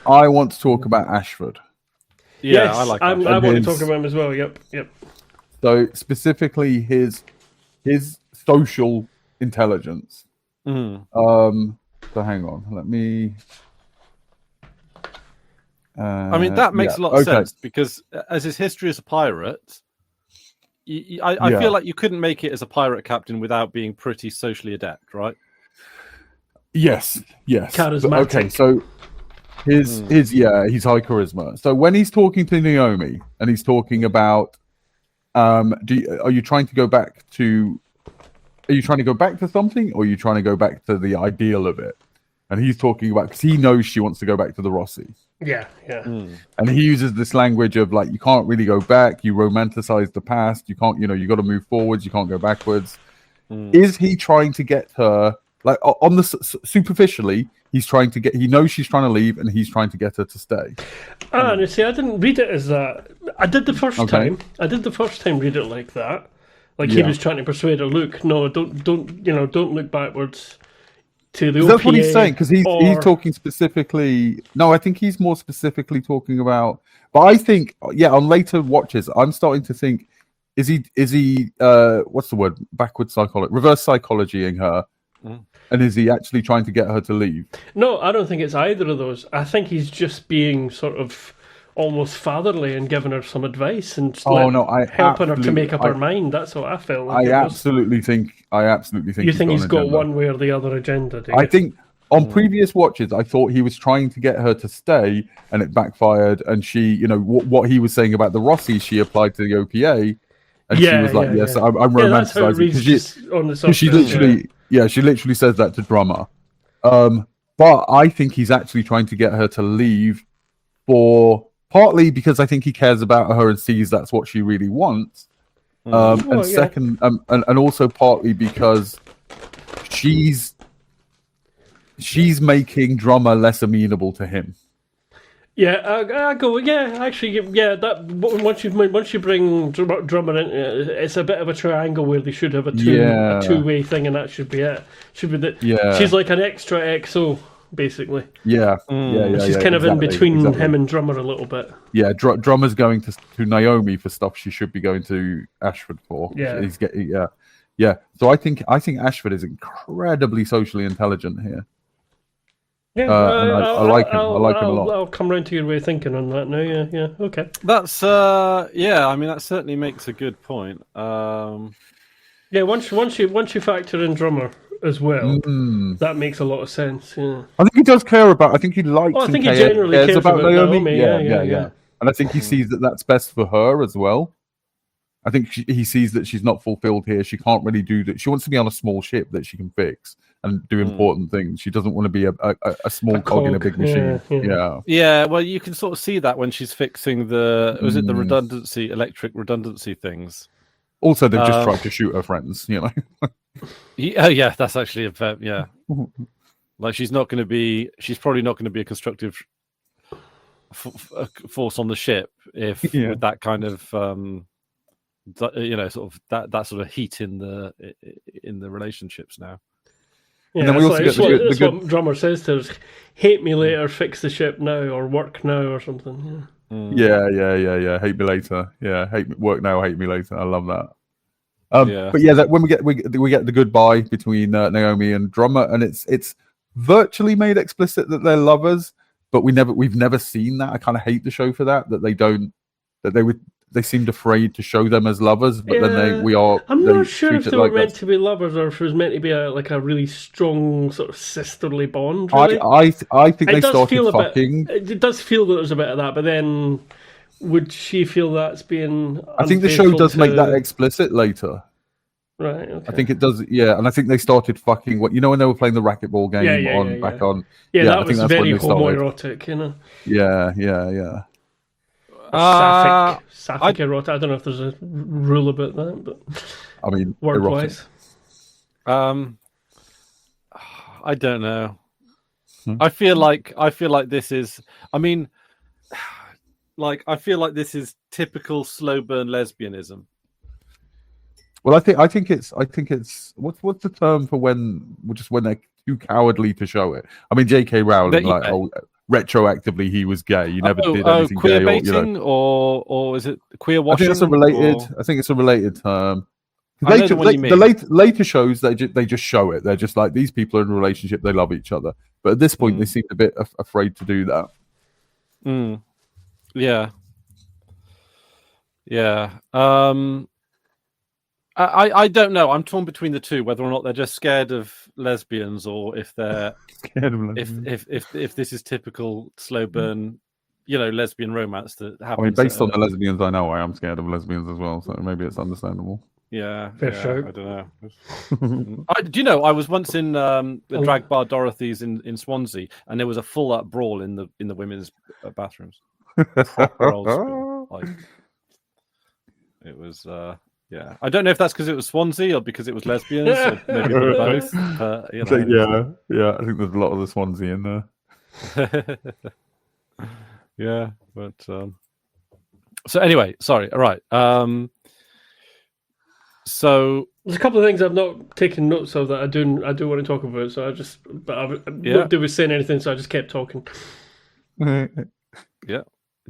I want to talk about Ashford. Yeah, yes, I like that. I want to talk about him as well. Yep. So specifically his social intelligence. So hang on, let me. I mean, that makes a lot of sense because as his history as a pirate, I feel like you couldn't make it as a pirate captain without being pretty socially adept, right? Yes. Charismatic. Okay, so he's high charisma. So when he's talking to Naomi and he's talking about, are you trying to go back to something, or are you trying to go back to the ideal of it? And he's talking about, because he knows she wants to go back to the Rossi. Yeah. And he uses this language of like, you can't really go back. You romanticize the past. You can't, you got to move forwards. You can't go backwards. Is he trying to get her, like on the superficially, he knows she's trying to leave and he's trying to get her to stay. You see, I didn't read it as that. I did the first time. I did the first time read it like that. Like he was trying to persuade her, look, no, don't look backwards. To the that's what he's saying, because he's talking specifically. No, I think he's more specifically talking about. But I think, on later watches, I'm starting to think: is he what's the word? Backwards psychology, reverse psychologying her, and is he actually trying to get her to leave? No, I don't think it's either of those. I think he's just being sort of almost fatherly and giving her some advice and helping her to make up her mind. That's what I felt. Like I absolutely think. You think he's got one way or the other agenda? Do you? I think on previous watches, I thought he was trying to get her to stay, and it backfired. And she, what he was saying about the Rossi, she applied to the OPA, and she was like, "Yes, I'm romanticizing." Because she literally says that to Drummer. But I think he's actually trying to get her to leave partly because I think he cares about her and sees that's what she really wants. Second, and also partly because she's making Drummer less amenable to him. Yeah, I go. Yeah, actually, that once you bring Drummer in, it's a bit of a triangle where they should have a two-way thing, and that should be it. She's like an extra XO. Basically, she's kind of in between him and Drummer a little bit. Yeah, Drummer's going to Naomi for stuff she should be going to Ashford for. He's getting So I think Ashford is incredibly socially intelligent here. Yeah, and I like him. I like him a lot. I'll come round to your way of thinking on that now. Yeah, okay. That's yeah. I mean, that certainly makes a good point. Yeah, once you factor in drummer as well, Mm. that makes a lot of sense. Yeah. I think he does care about. I think he likes. I think and he generally cares about Naomi. Yeah. And I think he sees that that's best for her as well. I think he sees that she's not fulfilled here. She can't really do that. She wants to be on a small ship that she can fix and do important things. She doesn't want to be a small cog in a big machine. Yeah. Well, you can sort of see that when she's fixing the electric redundancy things. Also, they've just tried to shoot her friends. Yeah, that's actually yeah. Like she's probably not going to be a constructive force on the ship if with that kind of sort of that sort of heat in the relationships now. Yeah, and then we also get that's what drummer says to us: "Hate me later, fix the ship now, or work now, or something." Yeah. Hate me later. Yeah, work now, hate me later. I love that. But yeah, that when we get the goodbye between Naomi and drummer, and it's virtually made explicit that they're lovers, but we've never seen that. I kind of hate the show for that they seemed afraid to show them as lovers, but then we are. I'm not sure if they were meant to be lovers or if it was meant to be a really strong sort of sisterly bond. Really. I think they started fucking. It does feel that there's a bit of that, but then would she feel that's being? I think the show does make that explicit later. Right. Okay. I think it does. Yeah, and I think they started fucking. When they were playing the racquetball game back on. Yeah, that was very homoerotic. Yeah. Sapphic erotic. I don't know if there's a rule about that, but I mean, word-wise. I don't know. I feel like this is. I mean, I feel like this is typical slow burn lesbianism. Well, I think it's what's the term for when they're too cowardly to show it? I mean, J.K. Rowling retroactively he was gay. You never did anything queer gay, baiting, or is it queer washing? I think it's a related term. The later shows they just show it. They're just like, these people are in a relationship, they love each other. But at this point, they seem a bit afraid to do that. Yeah. I don't know. I'm torn between the two, whether or not they're just scared of lesbians, or if they're scared of lesbians. If this is typical slow burn, lesbian romance that happens. I mean, based on the lesbians I know, I am scared of lesbians as well, so maybe it's understandable. Yeah, show. I don't know. Do you know? I was once in the drag bar Dorothy's in Swansea, and there was a full-up brawl in the women's bathrooms. Proper old school. It was. Yeah, I don't know if that's because it was Swansea or because it was lesbians, or maybe both. But, yeah, I think there's a lot of the Swansea in there. Yeah, but so anyway, sorry. All right. So there's a couple of things I've not taken notes of that I do want to talk about. So nobody was saying anything, so I just kept talking. Yeah.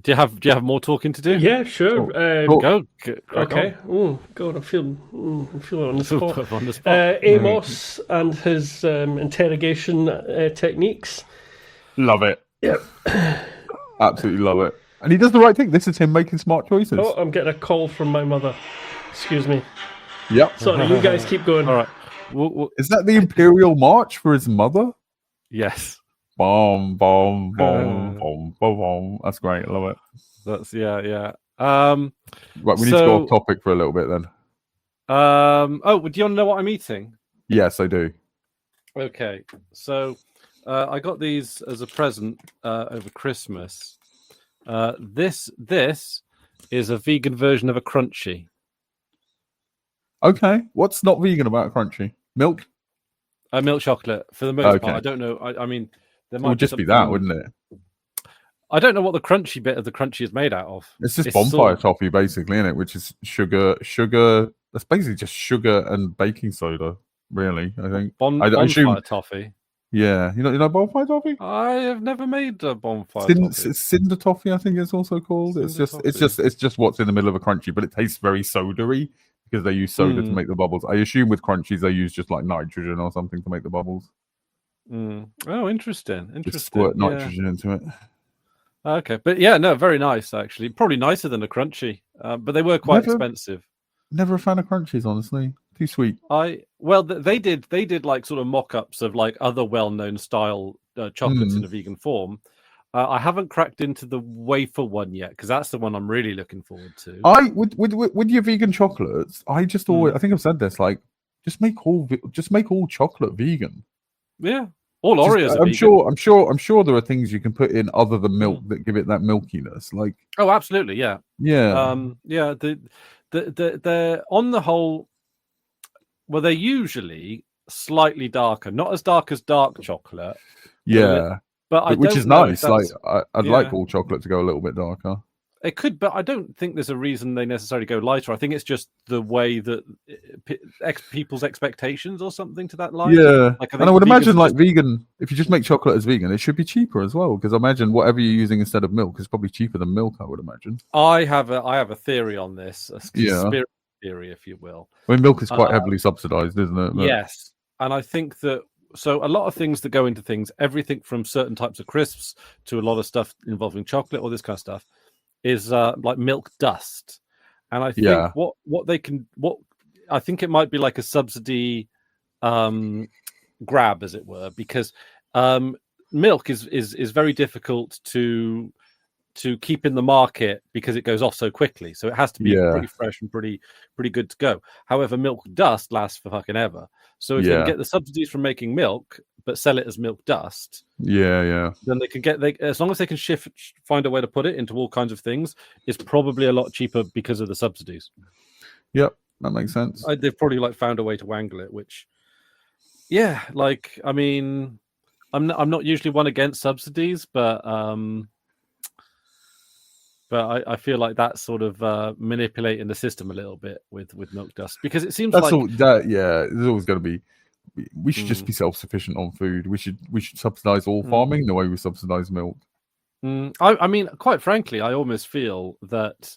Do you have more talking to do? Yeah, sure. Go. Okay. Oh God, I feel on the spot. On the spot. Amos and his interrogation techniques. Love it. Yep. Absolutely love it. And he does the right thing. This is him making smart choices. Oh, I'm getting a call from my mother. Excuse me. Yep. Sorry, you guys keep going. All right. Is that the Imperial March for his mother? Yes. Boom, boom, boom, boom, boom, boom. That's great. I love it. That's yeah. Right, we need to go off topic for a little bit then. Do you want to know what I'm eating? Yes, I do. Okay, so I got these as a present over Christmas. This is a vegan version of a crunchy. Okay, what's not vegan about a crunchy? Milk? Milk chocolate for the most part. I don't know. I mean. It would just be that, wouldn't it? I don't know what the crunchy bit of the crunchy is made out of. It's just bonfire toffee, basically, isn't it? Which is sugar. That's basically just sugar and baking soda, really. I think. Bonfire toffee. Yeah, you know bonfire toffee. I have never made a bonfire toffee. It's cinder toffee, I think it's also called. It's just what's in the middle of a crunchy, but it tastes very soda-y because they use soda to make the bubbles. I assume with crunchies they use just like nitrogen or something to make the bubbles. Oh, interesting. Just squirt Yeah. nitrogen into it. Okay, but yeah, no, very nice actually. Probably nicer than a crunchy, but they were quite expensive. Never a fan of crunchies, honestly. Too sweet. They did like sort of mock-ups of like other well-known style chocolates in a vegan form. I haven't cracked into the wafer one yet because that's the one I'm really looking forward to. With your vegan chocolates, I just always I think I've said this, like just make all chocolate vegan. Yeah. All Oreos are vegan. I'm sure there are things you can put in other than milk that give it that milkiness. Like absolutely, yeah. Yeah. They're on the whole, well, they're usually slightly darker, not as dark as dark chocolate. Yeah. But which is nice. Like I'd like all chocolate to go a little bit darker. It could, but I don't think there's a reason they necessarily go lighter. I think it's just the way that people's expectations or something to that line. Yeah, and I would imagine like vegan, if you just make chocolate as vegan, it should be cheaper as well. Because I imagine whatever you're using instead of milk is probably cheaper than milk. I would imagine. I have a theory on this, a conspiracy theory, if you will. I mean, milk is quite heavily subsidized, isn't it? But... Yes, and I think that. So a lot of things that go into things, everything from certain types of crisps to a lot of stuff involving chocolate, all this kind of stuff, is like milk dust. And I think what I think it might be like a subsidy grab, as it were, because milk is very difficult to keep in the market because it goes off so quickly. So it has to be pretty fresh and pretty good to go. However, milk dust lasts for fucking ever. So if they can get the subsidies from making milk, but sell it as milk dust, then they can as long as they can find a way to put it into all kinds of things, it's probably a lot cheaper because of the subsidies. Yep, that makes sense. They've probably like found a way to wangle it, which, like I mean, I'm not usually one against subsidies, but I feel like that's sort of manipulating the system a little bit with milk dust, because it seems there's always going to be. We should just be self-sufficient on food. We should subsidize all farming the way we subsidize milk. I mean, quite frankly, I almost feel that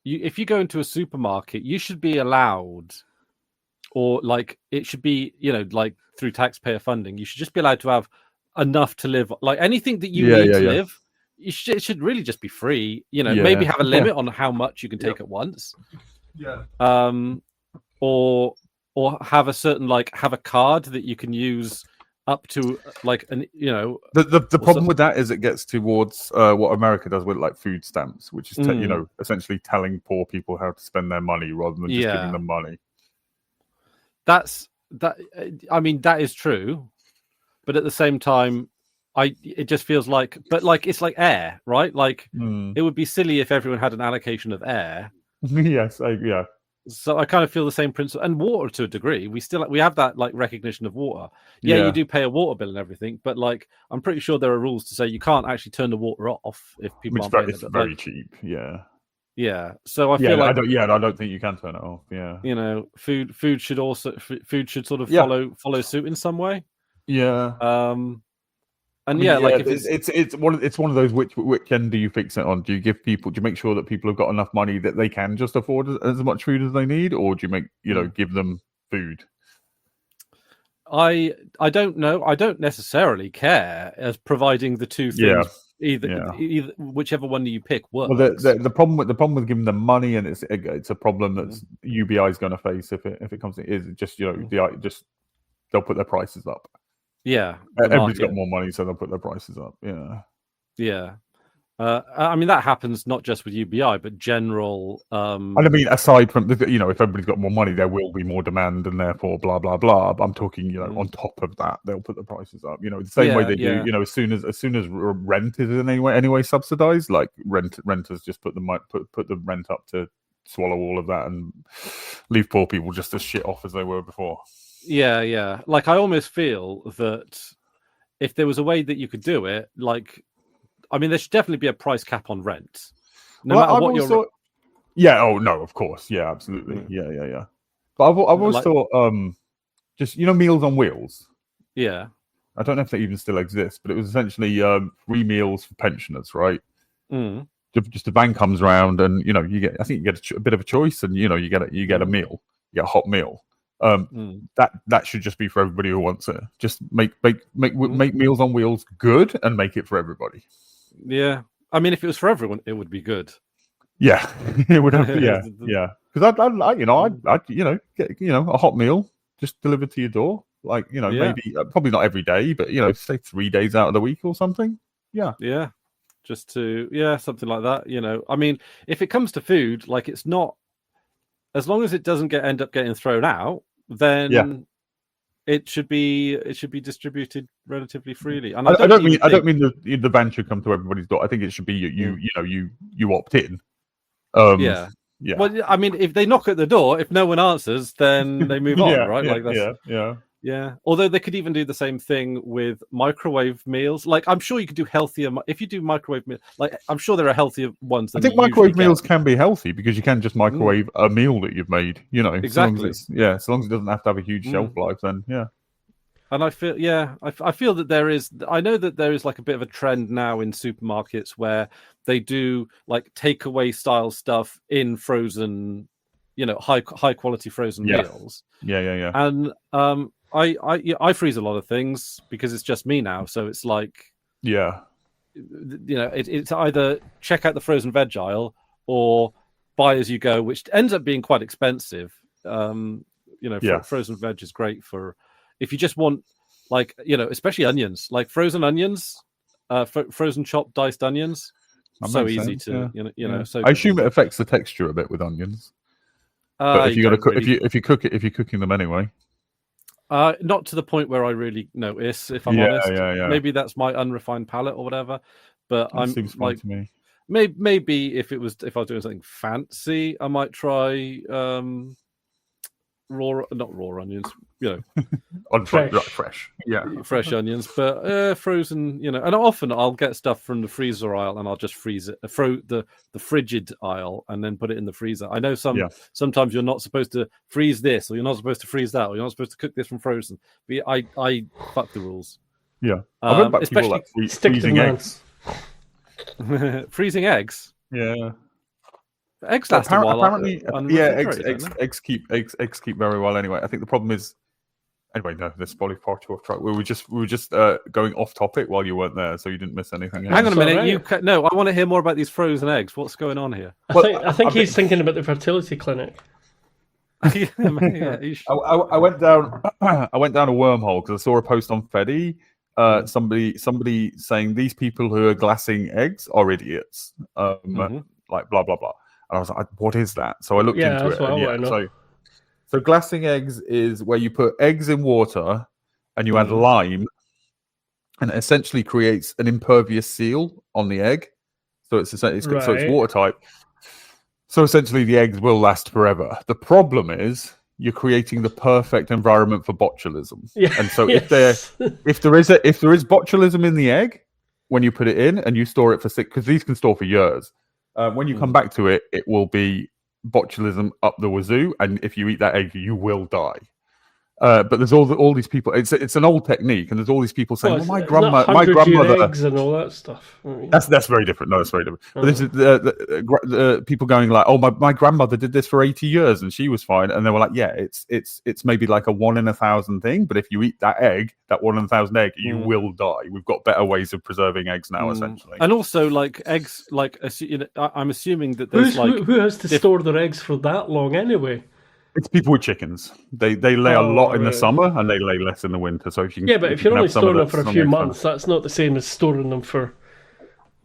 if you go into a supermarket, you should be allowed, or like it should be, like through taxpayer funding, you should just be allowed to have enough to live. Like anything that you need to live. It should really just be free, maybe have a limit on how much you can take at once. Or have a certain have a card that you can use up to the problem with that is it gets towards what America does with like food stamps, which is essentially telling poor people how to spend their money rather than just giving them money. I mean, that is true, but at the same time, it just feels like, but like it's like air, right? Like it would be silly if everyone had an allocation of air. Yes, So I kind of feel the same principle, and water to a degree. We have that like recognition of water. You do pay a water bill and everything, but like I'm pretty sure there are rules to say you can't actually turn the water off if people aren't paying it. It's very cheap. Yeah. So I feel like I don't think you can turn it off. Yeah. Food should sort of follow suit in some way. Yeah. And it's one of those which end do you fix it on? Do you make sure that people have got enough money that they can just afford as much food as they need, or do you give them food? I don't know. I don't necessarily care, as providing the two things either whichever one you pick works. Well, the problem with giving them money, and it's a problem that UBI is going to face if it comes to, is just they'll put their prices up. Yeah, everybody's got more money, so they'll put their prices up. Yeah. I mean, that happens not just with UBI, but general. And I mean, aside from if everybody's got more money, there will be more demand, and therefore, blah blah blah. But I'm talking, on top of that, they'll put the prices up. The same way they do. As soon as rent is in any way subsidized, like renters just put the rent up to swallow all of that and leave poor people just as shit off as they were before. Yeah. Like I almost feel that if there was a way that you could do it, like, I mean, there should definitely be a price cap on rent. No matter what you're. Yeah. Oh no. Of course. Yeah. Absolutely. Yeah. But I've always thought, just Meals on Wheels. Yeah. I don't know if they even still exist, but it was essentially free meals for pensioners, right? Just a van comes around, and you get a bit of a choice, and you get a meal, you get a hot meal. That should just be for everybody who wants it. Just make Meals on Wheels good and make it for everybody. Yeah, I mean, if it was for everyone, it would be good. Yeah, it would have. Yeah. Because I'd get a hot meal just delivered to your door. Like maybe probably not every day, but say 3 days out of the week or something. Yeah. Just to something like that. I mean, if it comes to food, like it's not, as long as it doesn't end up getting thrown out, then it should be distributed relatively freely. And I don't mean the van should come to everybody's door. I think it should be you opt in. Yeah. Well, I mean, if they knock at the door, if no one answers, then they move on, right? Yeah. Although they could even do the same thing with microwave meals. Like, I'm sure you could do healthier if you do microwave meals. Like, I'm sure there are healthier ones. I think microwave meals can be healthy because you can just microwave a meal that you've made. Exactly. As long as it doesn't have to have a huge shelf life, then And I feel, I feel that there is. I know that there is like a bit of a trend now in supermarkets where they do like takeaway style stuff in frozen, high quality frozen meals. Yeah. And I freeze a lot of things because it's just me now. So it's like, it's either check out the frozen veg aisle or buy as you go, which ends up being quite expensive. Frozen veg is great for if you just want, like, especially onions, like frozen onions, frozen chopped diced onions. That so makes easy sense, to, So I assume it affects the texture a bit with onions. But if if you're cooking them anyway. Not to the point where I really notice, if I'm honest. Maybe that's my unrefined palate or whatever. But That seems fine to me. Maybe if I was doing something fancy, I might try not raw onions, fresh. Fresh onions, but frozen, and often I'll get stuff from the freezer aisle and I'll just freeze it, the frigid aisle, and then put it in the freezer. I know sometimes you're not supposed to freeze this, or you're not supposed to freeze that, or you're not supposed to cook this from frozen. But I fuck the rules. Yeah, I read about people like freezing eggs. Freezing eggs. Yeah. Eggs last a while. Apparently, eggs keep very well anyway. I think the problem is, anyway, no, this is probably far too off track. We were just going off topic while you weren't there, so you didn't miss anything. Hang on a minute, no, I want to hear more about these frozen eggs. What's going on here? I think he's thinking about the fertility clinic. I went down a wormhole because I saw a post on Fedi. Somebody saying these people who are glassing eggs are idiots. Like blah blah blah. And I was like, what is that? So I looked into it. So glassing eggs is where you put eggs in water and you add lime, and it essentially creates an impervious seal on the egg. So it's watertight. So essentially the eggs will last forever. The problem is you're creating the perfect environment for botulism. Yeah. And so if there is botulism in the egg when you put it in and you store it for because these can store for years. When you come back to it, it will be botulism up the wazoo, and if you eat that egg, you will die. But there's all these people. It's an old technique, and there's all these people saying, my grandmother, eggs and all that stuff. That's very different. No, it's very different. But this is the people going like, oh, my grandmother did this for 80 years and she was fine, and they were like, yeah, it's maybe like a 1 in 1,000 thing, but if you eat that 1 in 1,000 egg, you will die. We've got better ways of preserving eggs now, essentially. And also, like eggs, I'm assuming that there's who has to store their eggs for that long anyway? It's people with chickens. They lay a lot in the summer and they lay less in the winter. So if you're only storing them for a few months, that's not the same as storing them for,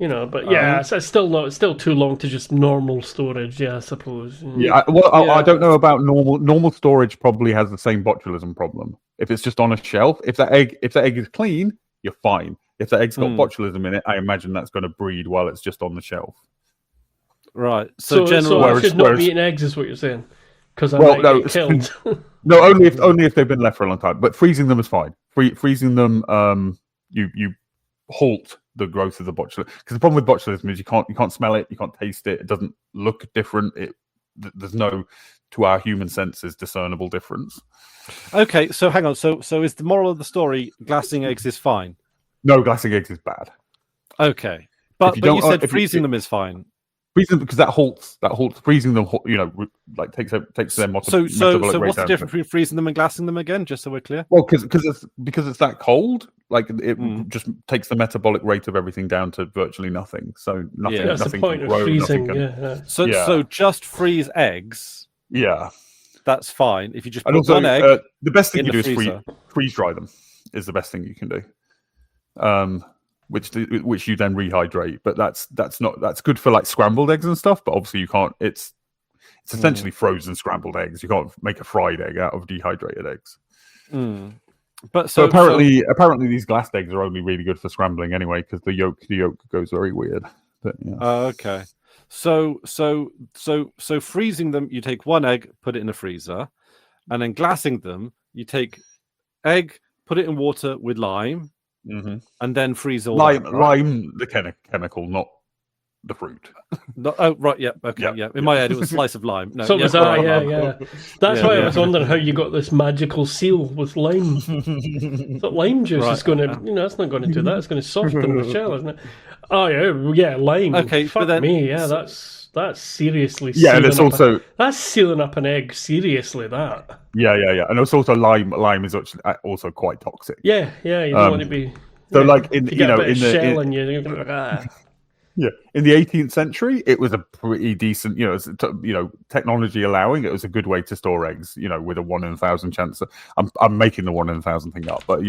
But it's still too long to just normal storage. Yeah, I suppose. I don't know about normal storage. Probably has the same botulism problem. If it's just on a shelf, if that egg is clean, you're fine. If that egg's got botulism in it, I imagine that's going to breed while it's just on the shelf. Right. So I should not be eating eggs, is what you're saying. Because get killed. No, only if they've been left for a long time. But freezing them is fine. Freezing them, you halt the growth of the botulism. Because the problem with botulism is you can't smell it, you can't taste it. It doesn't look different. There's no, to our human senses, discernible difference. Okay, so hang on. So is the moral of the story glassing eggs is fine? No, glassing eggs is bad. Okay, but you said freezing them is fine. Freezing because that halts freezing them. Like takes their So metabolic rate what's the down. difference between freezing them and glassing them again? Just so we're clear. Well, because it's that cold, like it just takes the metabolic rate of everything down to virtually nothing. So nothing, That's nothing the point can of grow. freezing. Nothing can, So just freeze eggs. Yeah, that's fine. If you just put and also one egg, the best thing in you do the is freezer. freeze dry them. Is the best thing you can do. Which you then rehydrate, but that's good for like scrambled eggs and stuff. But obviously you can't. It's essentially frozen scrambled eggs. You can't make a fried egg out of dehydrated eggs. But so apparently these glassed eggs are only really good for scrambling anyway because the yolk goes very weird. But, yeah. Okay. So freezing them, you take one egg, put it in the freezer, and then glassing them, you take egg, put it in water with lime. And then freeze all lime, that, right? Lime, the chemical, not the fruit. Oh, right, yeah, okay, yeah. In my head, it was a slice of lime. No, So it was that, yeah. That's why I was yeah. wondering how you got this magical seal with lime. So lime juice is going to, that's not going to do that. It's going to soften the shell, isn't it? Oh yeah, lime. Okay, fuck but then, me, yeah, that's seriously. Yeah, and it's also that's sealing up an egg. Seriously, that. Yeah, and it's also lime is also quite toxic. Yeah, you don't want to be. So, like in in the in the 18th century, it was a pretty decent, technology allowing, it was a good way to store eggs. With a 1 in 1,000 chance. I'm making the 1 in 1,000 thing up, but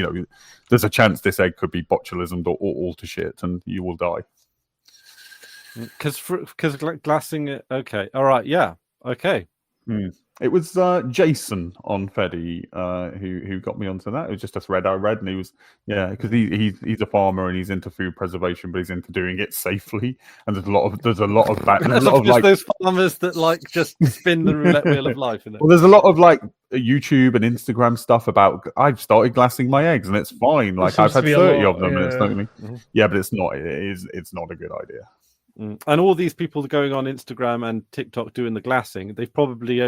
there's a chance this egg could be botulismed or all to shit, and you will die. Because glassing it. Okay, all right, yeah, okay. It was Jason on Fedi who got me onto that. It was just a thread I read, and he was because he's a farmer and he's into food preservation, but he's into doing it safely. And there's a lot of those farmers that like just spin the roulette wheel of life. Isn't it? Well, there's a lot of like YouTube and Instagram stuff about I've started glassing my eggs and it's fine. Like I've had 30 of them, and it's not but it's not. It's not a good idea. And all these people going on Instagram and TikTok doing the glassing, they've probably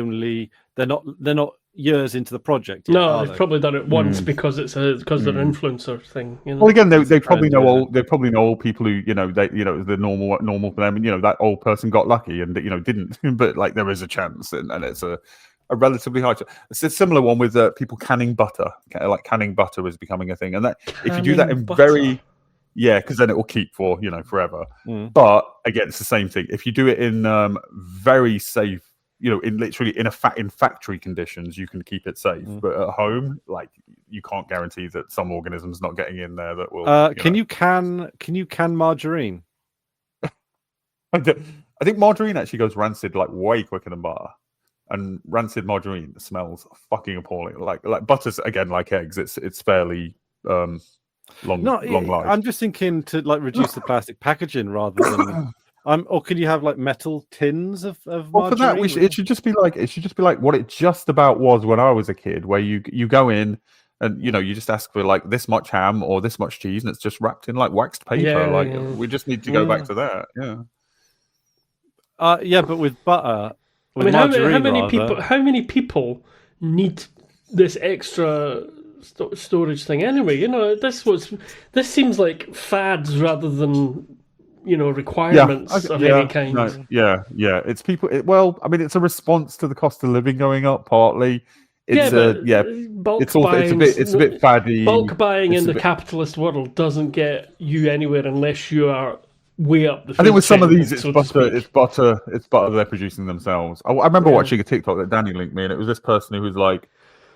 they're not years into the project yet, no, they've probably done it once because it's they're an influencer thing. Well, again, they probably know old people who the normal for them, and that old person got lucky and didn't, but like there is a chance, and it's a relatively high chance. It's a similar one with people canning butter. Like canning butter is becoming a thing, and that if you do that in butter. Because then it will keep for forever. But again, it's the same thing. If you do it in very safe, in factory conditions, you can keep it safe. But at home, like you can't guarantee that some organism's not getting in there that will. Can you can margarine? I think margarine actually goes rancid like way quicker than butter, and rancid margarine smells fucking appalling. Like butter's again like eggs. It's fairly. Long life. I'm just thinking to like reduce the plastic packaging rather than or can you have like metal tins of margarine? Well, for that it should just be like what it just about was when I was a kid, where you go in and you just ask for like this much ham or this much cheese, and it's just wrapped in like waxed paper. We just need to go back to that. But with butter, how many people need this extra storage thing anyway? This seems like fads rather than requirements of any kind. It's people. It's a response to the cost of living going up partly. It's a bit faddy. Bulk buying in the capitalist world doesn't get you anywhere unless you are way up the food I think with some of chain, these, it's butter they're producing themselves. I remember watching a TikTok that Danny linked me, and it was this person who was like,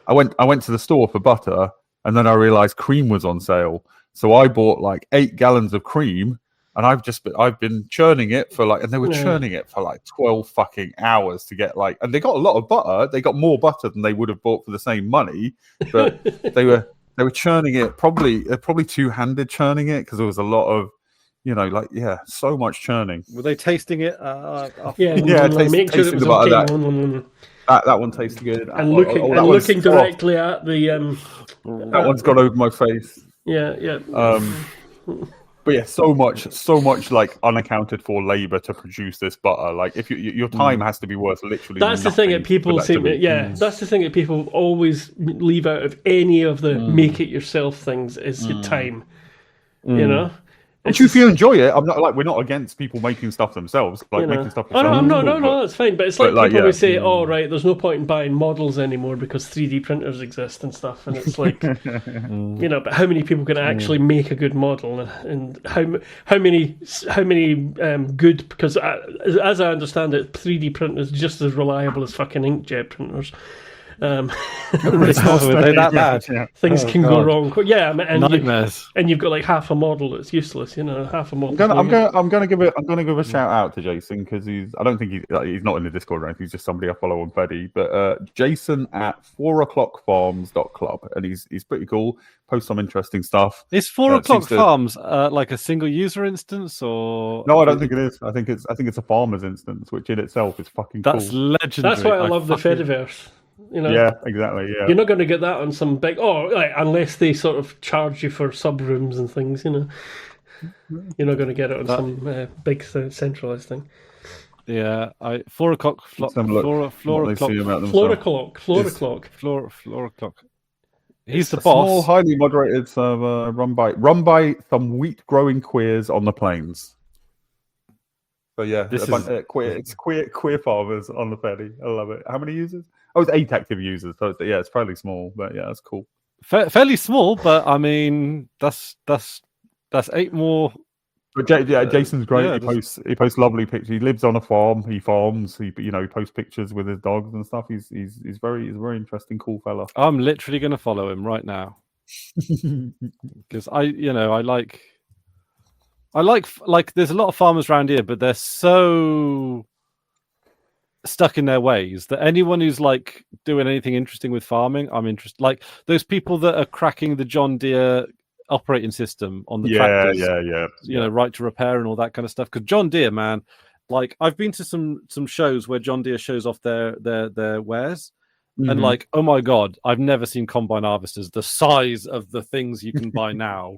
I went to the store for butter, and then I realized cream was on sale. So I bought like 8 gallons of cream, and I've been churning it for like, and they were churning it for like 12 fucking hours to get like, and they got a lot of butter. They got more butter than they would have bought for the same money, but they were churning it probably two-handed churning it because there was a lot of, so much churning. Were they tasting it? Make sure it was okay. That one tasted good. And looking directly at the that one's gone over my face. Yeah. But yeah, so much like unaccounted for labor to produce this butter. Like if your time has to be worth literally. That's the thing that people seem. That's the thing that people always leave out of any of the make it yourself things is your time. Which if you enjoy it, I'm not like we're not against people making stuff themselves, like making stuff. Oh no, yourself I'm is not. cool, No, that's fine. But it's like like, people yeah. who say, "Oh, right, there's no point in buying models anymore because 3D printers exist and stuff." And it's like, but how many people can actually make a good model, and how many good? Because as I understand it, 3D printers just as reliable as fucking inkjet printers. Were they that bad? Things can go wrong. Yeah, and nightmares. you've got like half a model that's useless. Half a model. I'm gonna give a shout out to Jason because I don't think he's not in the Discord or anything. He's just somebody I follow on Feddy. But Jason at 4o'clockfarms.club, and he's pretty cool. Posts some interesting stuff. Is 4 o'clock farms like a single user instance or? No, I don't think it is. I think it's a farmer's instance, which in itself is fucking cool. That's legendary. That's why I love the Fediverse. Yeah, exactly. Yeah, you're not going to get that on some big unless they sort of charge you for sub rooms and things. You're not going to get it on some big centralized thing. Yeah, 4 o'clock. Floor o'clock. He's the boss. Small, highly moderated server run by some wheat growing queers on the plains. So yeah, it's queer farmers on the Feddy. I love it. How many users? Oh, it's 8 active users. So it's fairly small, but yeah, that's cool. Fairly small, but I mean that's 8 more. But Jason's great. Yeah, he posts lovely pictures. He lives on a farm. He farms. He posts pictures with his dogs and stuff. He's a very interesting, cool fella. I'm literally going to follow him right now because I like there's a lot of farmers around here, but they're so stuck in their ways that anyone who's like doing anything interesting with farming, I'm interested. Like those people that are cracking the John Deere operating system on the tractors, right to repair and all that kind of stuff. Because John Deere, man, like I've been to some shows where John Deere shows off their wares, and like, oh my god, I've never seen combine harvesters the size of the things you can buy now.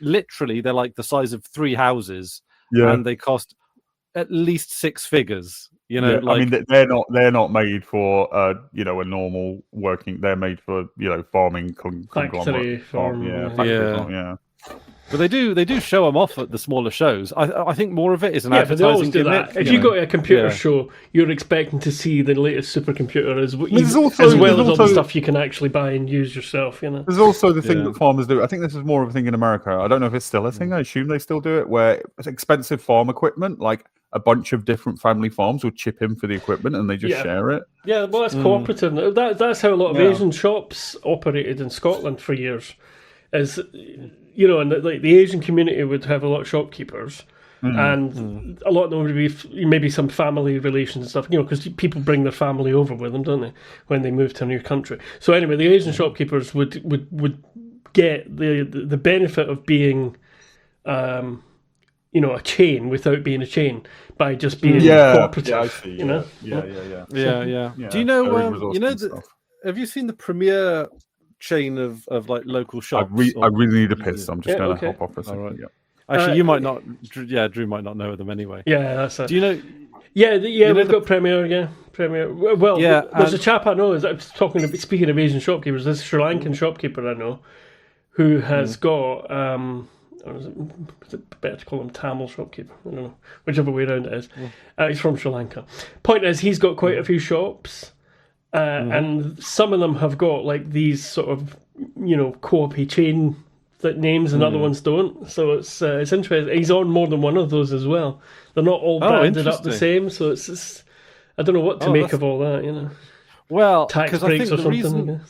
Literally, they're like the size of 3 houses, and they cost at least 6 figures. Like, I mean, they're not made for a normal working. They're made for farming conglomerate farm. Yeah. But they do show them off at the smaller shows. I think more of it is an advertising gimmick. If you go to a computer show, you're expecting to see the latest supercomputer as well as all the stuff you can actually buy and use yourself. There's also the thing that farmers do. I think this is more of a thing in America. I don't know if it's still a thing. I assume they still do it, where it's expensive farm equipment, like a bunch of different family farms will chip in for the equipment and they just share it. Yeah, well, that's cooperative. That's how a lot of Asian shops operated in Scotland for years. And the Asian community would have a lot of shopkeepers, and a lot of them would be maybe some family relations and stuff. Because people bring their family over with them, don't they, when they move to a new country? So anyway, the Asian shopkeepers would get the benefit of being a chain without being a chain by just being cooperative. Yeah, I see. Yeah. Do you know? Have you seen the premier chain of like local shops? I really need a piss. So I'm just going to hop off for a second. Right. Yeah. Actually, you might not. Yeah, Drew might not know them anyway. Yeah, that's it. Do you know? Yeah, we've got Premier. Yeah, Premier. Well, there's a chap I know. Speaking of Asian shopkeepers, there's a Sri Lankan shopkeeper I know who has got. Is it better to call him Tamil shopkeeper? I don't know, whichever way around it is. He's from Sri Lanka. Point is, he's got quite a few shops, and some of them have got like these sort of co-op chain names, and other ones don't. So it's interesting. He's on more than one of those as well. They're not all branded up the same, so it's just, I don't know what to make of all that. Well, tax breaks or something.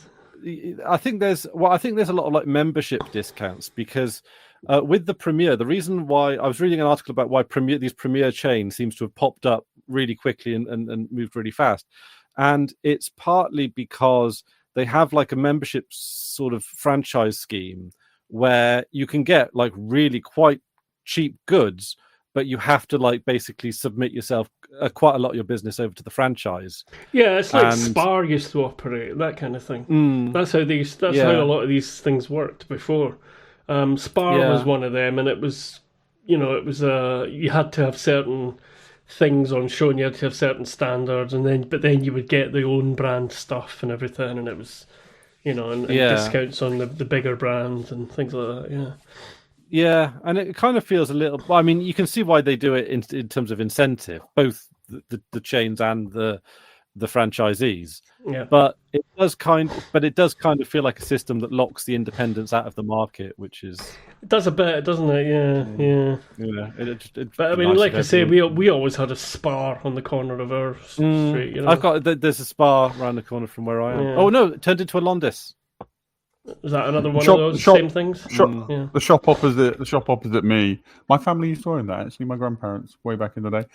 I think there's a lot of like membership discounts because. With the Premier, the reason why I was reading an article about why these Premier chains seems to have popped up really quickly and moved really fast, and it's partly because they have like a membership sort of franchise scheme where you can get like really quite cheap goods, but you have to like basically submit yourself quite a lot of your business over to the franchise. Yeah, it's like Spar used to operate, that kind of thing. That's how a lot of these things worked before. Spar was one of them, and it was, you had to have certain things on show, and you had to have certain standards, but then you would get the own brand stuff and everything, and it was, and discounts on the bigger brands and things like that. Yeah, and it kind of feels a little. I mean, you can see why they do it in terms of incentive, both the chains and the franchisees. Yeah. But it does kind of feel like a system that locks the independents out of the market, which is It does a bit, doesn't it? Yeah. But I mean, like I say, we always had a Spar on the corner of our street. You know? I've got there's a Spar around the corner from where I am. Yeah. Oh no, it turned into a Londis. Is that another one of those same things? The shop opposite me. My family used to own that. Actually, my grandparents way back in the day.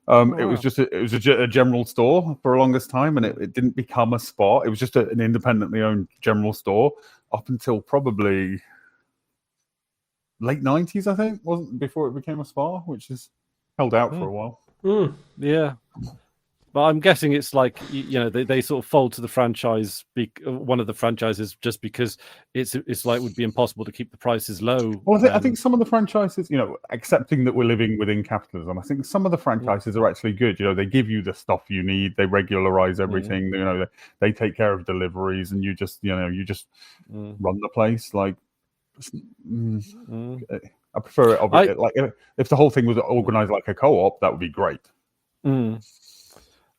It was just a general store for the longest time, and it didn't become a Spar. It was just an independently owned general store up until probably late 90s, I think, wasn't before it became a Spar, which has held out for a while. Yeah. But I'm guessing it's like, they sort of fold to the franchise, one of the franchises, just because it's like it would be impossible to keep the prices low. Well, I think some of the franchises, accepting that we're living within capitalism, I think some of the franchises are actually good. They give you the stuff you need, they regularize everything. They take care of deliveries, and you just run the place. Like, I prefer it. Obviously, like if the whole thing was organized like a co-op, that would be great.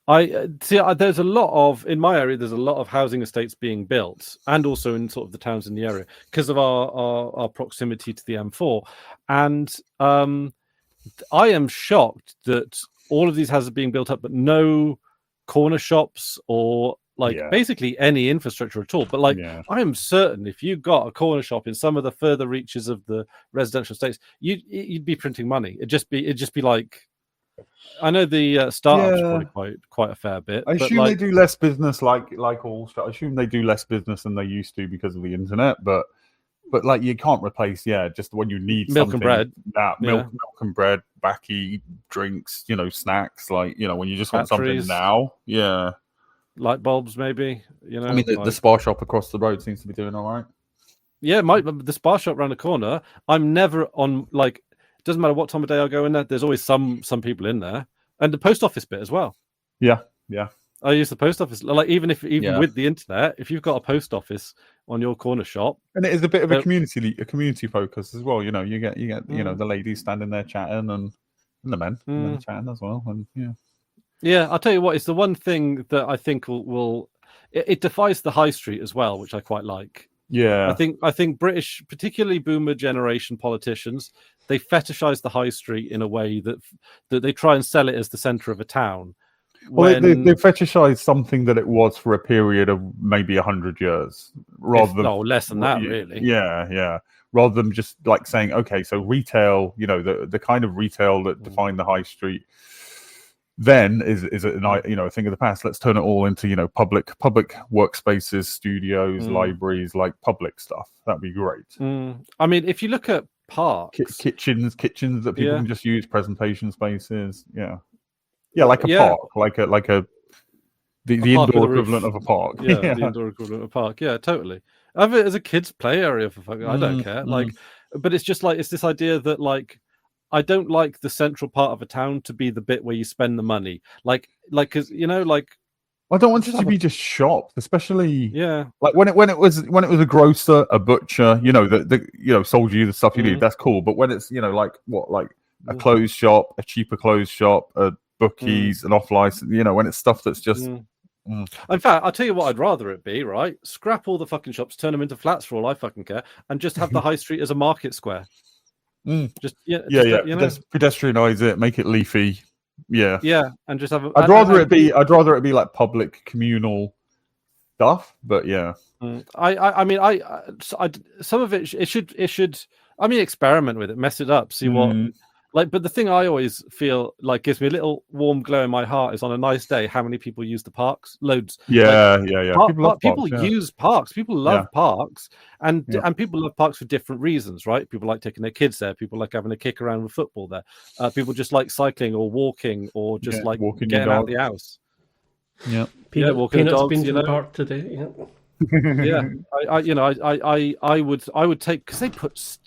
I see. There's a lot of in my area. There's a lot of housing estates being built, and also in sort of the towns in the area because of our proximity to the M4. And I am shocked that all of these houses are being built up, but no corner shops or basically any infrastructure at all. But I am certain if you got a corner shop in some of the further reaches of the residential estates, you'd be printing money. It'd just be like. I know the startups probably quite a fair bit. I assume they do less business, like all. I assume they do less business than they used to because of the internet. But you can't replace just when you need milk and bread. Milk and bread, backy drinks, snacks. When you just want Batteries, something now, light bulbs maybe. I mean, the Spar shop across the road seems to be doing all right. Yeah, the Spar shop around the corner. I'm never on It doesn't matter what time of day I go in there. There's always some people in there, and the post office bit as well. Yeah. I use the post office. Even with the internet, if you've got a post office on your corner shop, and it is a bit of a community focus as well. You get the ladies standing there chatting, and the men chatting as well. And I'll tell you what. It's the one thing that I think will it defies the high street as well, which I quite like. Yeah, I think British, particularly boomer generation politicians, they fetishize the high street in a way that they try and sell it as the center of a town. Well, they fetishize something that it was for a period of maybe 100 years, rather than less than that, really. Yeah. Rather than just saying, okay, so retail, the kind of retail that defined the high street then is a thing of the past. Let's turn it all into public workspaces, studios, libraries, like public stuff. That'd be great. I mean, if you look at parks, kitchens that people can just use, presentation spaces, like a park, the indoor equivalent of a park. The indoor equivalent of a park. Yeah, totally. I have it as a kids' play area for fucking. I don't care. But it's just it's this idea that I don't like the central part of a town to be the bit where you spend the money. Because I don't want it to be just shops, especially when it was a grocer, a butcher, that sold you the stuff you need. That's cool. But when it's a clothes shop, a cheaper clothes shop, a bookies, an off license, when it's stuff that's just. In fact, I'll tell you what I'd rather it be. Right, scrap all the fucking shops, turn them into flats for all I fucking care, and just have the high street as a market square. Pedestrianize it, make it leafy. And just have. I'd rather it be like public communal stuff, but I mean, some of it should. I mean, experiment with it, mess it up, see what. But the thing I always feel gives me a little warm glow in my heart is on a nice day how many people use the parks. Loads. People use parks. People love parks, and people love parks for different reasons, right? People like taking their kids there. People like having a kick around with football there. People just like cycling or walking or just walking getting out of the house. Yeah, Peanut's been to the park today. I would take, because they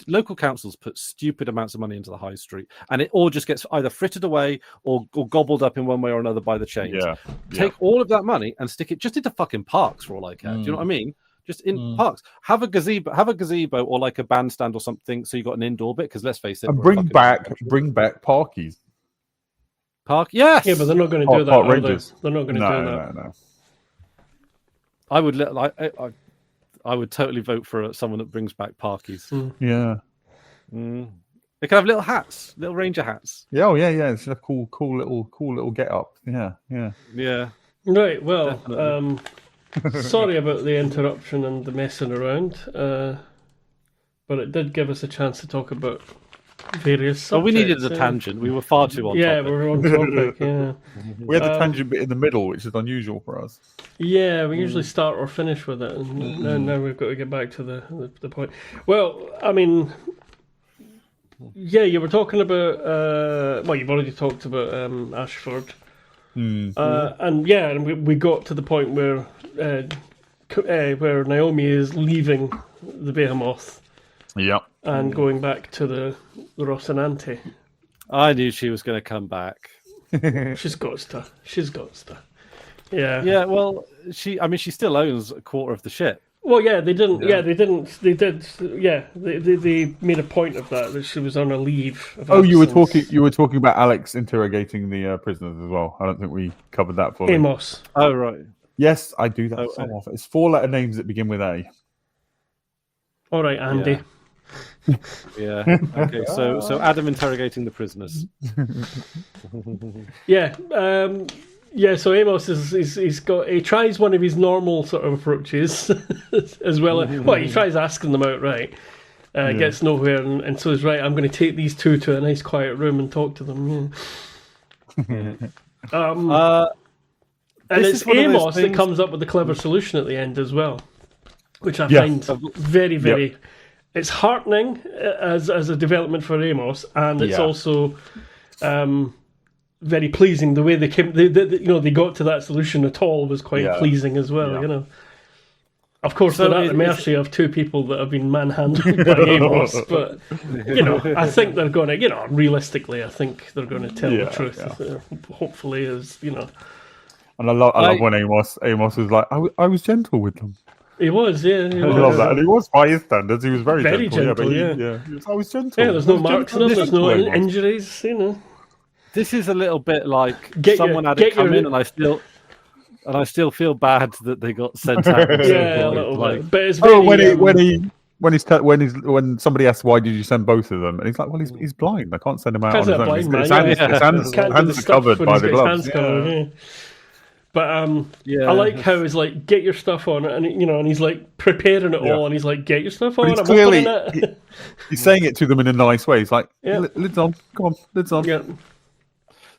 local councils put stupid amounts of money into the high street, and it all just gets either frittered away or gobbled up in one way or another by the chains. Take all of that money and stick it just into fucking parks for all I care. Do you know what I mean? Just in parks, have a gazebo, or like a bandstand or something, so you got an indoor bit. Because let's face it, And we're bring back parkies. park. Yes, Yeah, but they're not going to do that. Park Are they? rangers. They're not going to do that. No. I would I would totally vote for someone that brings back parkies. Yeah. They can have little hats, little ranger hats. Yeah, oh yeah. It's a cool little get up. Yeah. Definitely. Right. Well, sorry about the interruption and the messing around, but it did give us a chance to talk about various subjects. Well, we needed a tangent. We were far too on Yeah, topic. we were on topic. Yeah. We had the tangent bit in the middle, which is unusual for us. Yeah, we usually start or finish with it, and now we've got to get back to the point. Well, I mean, yeah, you were talking about. Well, you've already talked about Ashford, and we got to the point where Naomi is leaving the Behemoth. Yeah. And going back to the Rocinante. I knew she was going to come back. She's got to. Yeah. Yeah. Well, she still owns a quarter of the ship. Well, yeah, they didn't. Yeah, they didn't. They did. Yeah, they made a point of that she was on a leave. Of you were absence. talking about Alex interrogating the prisoners as well. I don't think we covered that fully. Amos. Oh right. Yes, I do that so often. It's 4-letter names that begin with A. All right, Andy. Yeah. Okay. So Adam interrogating the prisoners. Yeah. So Amos he tries one of his normal sort of approaches as well. Well, he tries asking them outright. Gets nowhere, and so he's right. I'm going to take these two to a nice quiet room and talk to them. Yeah. And it's Amos that comes up with the clever solution at the end as well, which I find very, very. Yep. It's heartening as a development for Amos, and it's also very pleasing. The way they came, they got to that solution at all was quite pleasing as well. Yeah. Of course, they're at the mercy of two people that have been manhandled by Amos, but I think they're going to, realistically, I think they're going to tell the truth. Yeah. Hopefully, And I love when Amos was like, I was gentle with them. He was, yeah. I love that. And he was, by his standards, he was very gentle. I was gentle. Yeah, there's no marks on him, there's no injuries, This is a little bit like someone had it come in, and I still feel bad that they got sent out. Yeah, a little bit. But it's very, when somebody asks why did you send both of them, and he's like, well, he's blind. I can't send him out on his own. His hands are covered by the gloves. But I like how he's like, get your stuff on, and and he's like preparing it all, and he's like, get your stuff on. I'm clearly opening it. He's saying it to them in a nice way. He's like, lids on, come on, lids on. Yeah.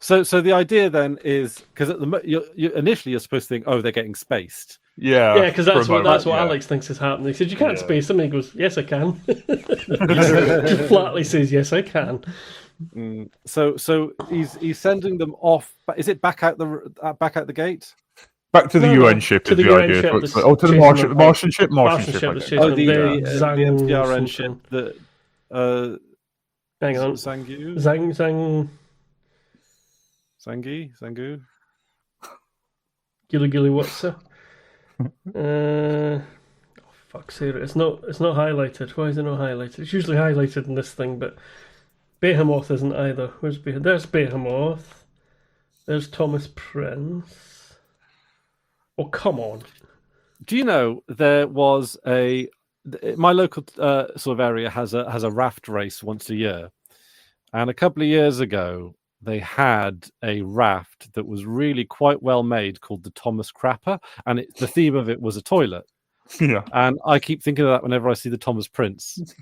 So the idea then is because initially you're supposed to think, oh, they're getting spaced. Yeah, because that's what Alex thinks is happening. He said, you can't space them. And he goes, yes, I can. He flatly says, yes, I can. So he's sending them off. Is it back out the gate? Back to the UN ship is the idea. To the Martian ship. Oh, the MCRN ship that. Hang on. Zangu. Gilly what's that? Fuck's sake! It's not highlighted. Why is it not highlighted? It's usually highlighted in this thing, but Behemoth isn't either. Where's Behemoth? There's Behemoth. There's Thomas Prince. Oh, come on. Do you know there was my local sort of area has a raft race once a year, and a couple of years ago they had a raft that was really quite well made called the Thomas Crapper, and the theme of it was a toilet. Yeah, and I keep thinking of that whenever I see the Thomas Prince.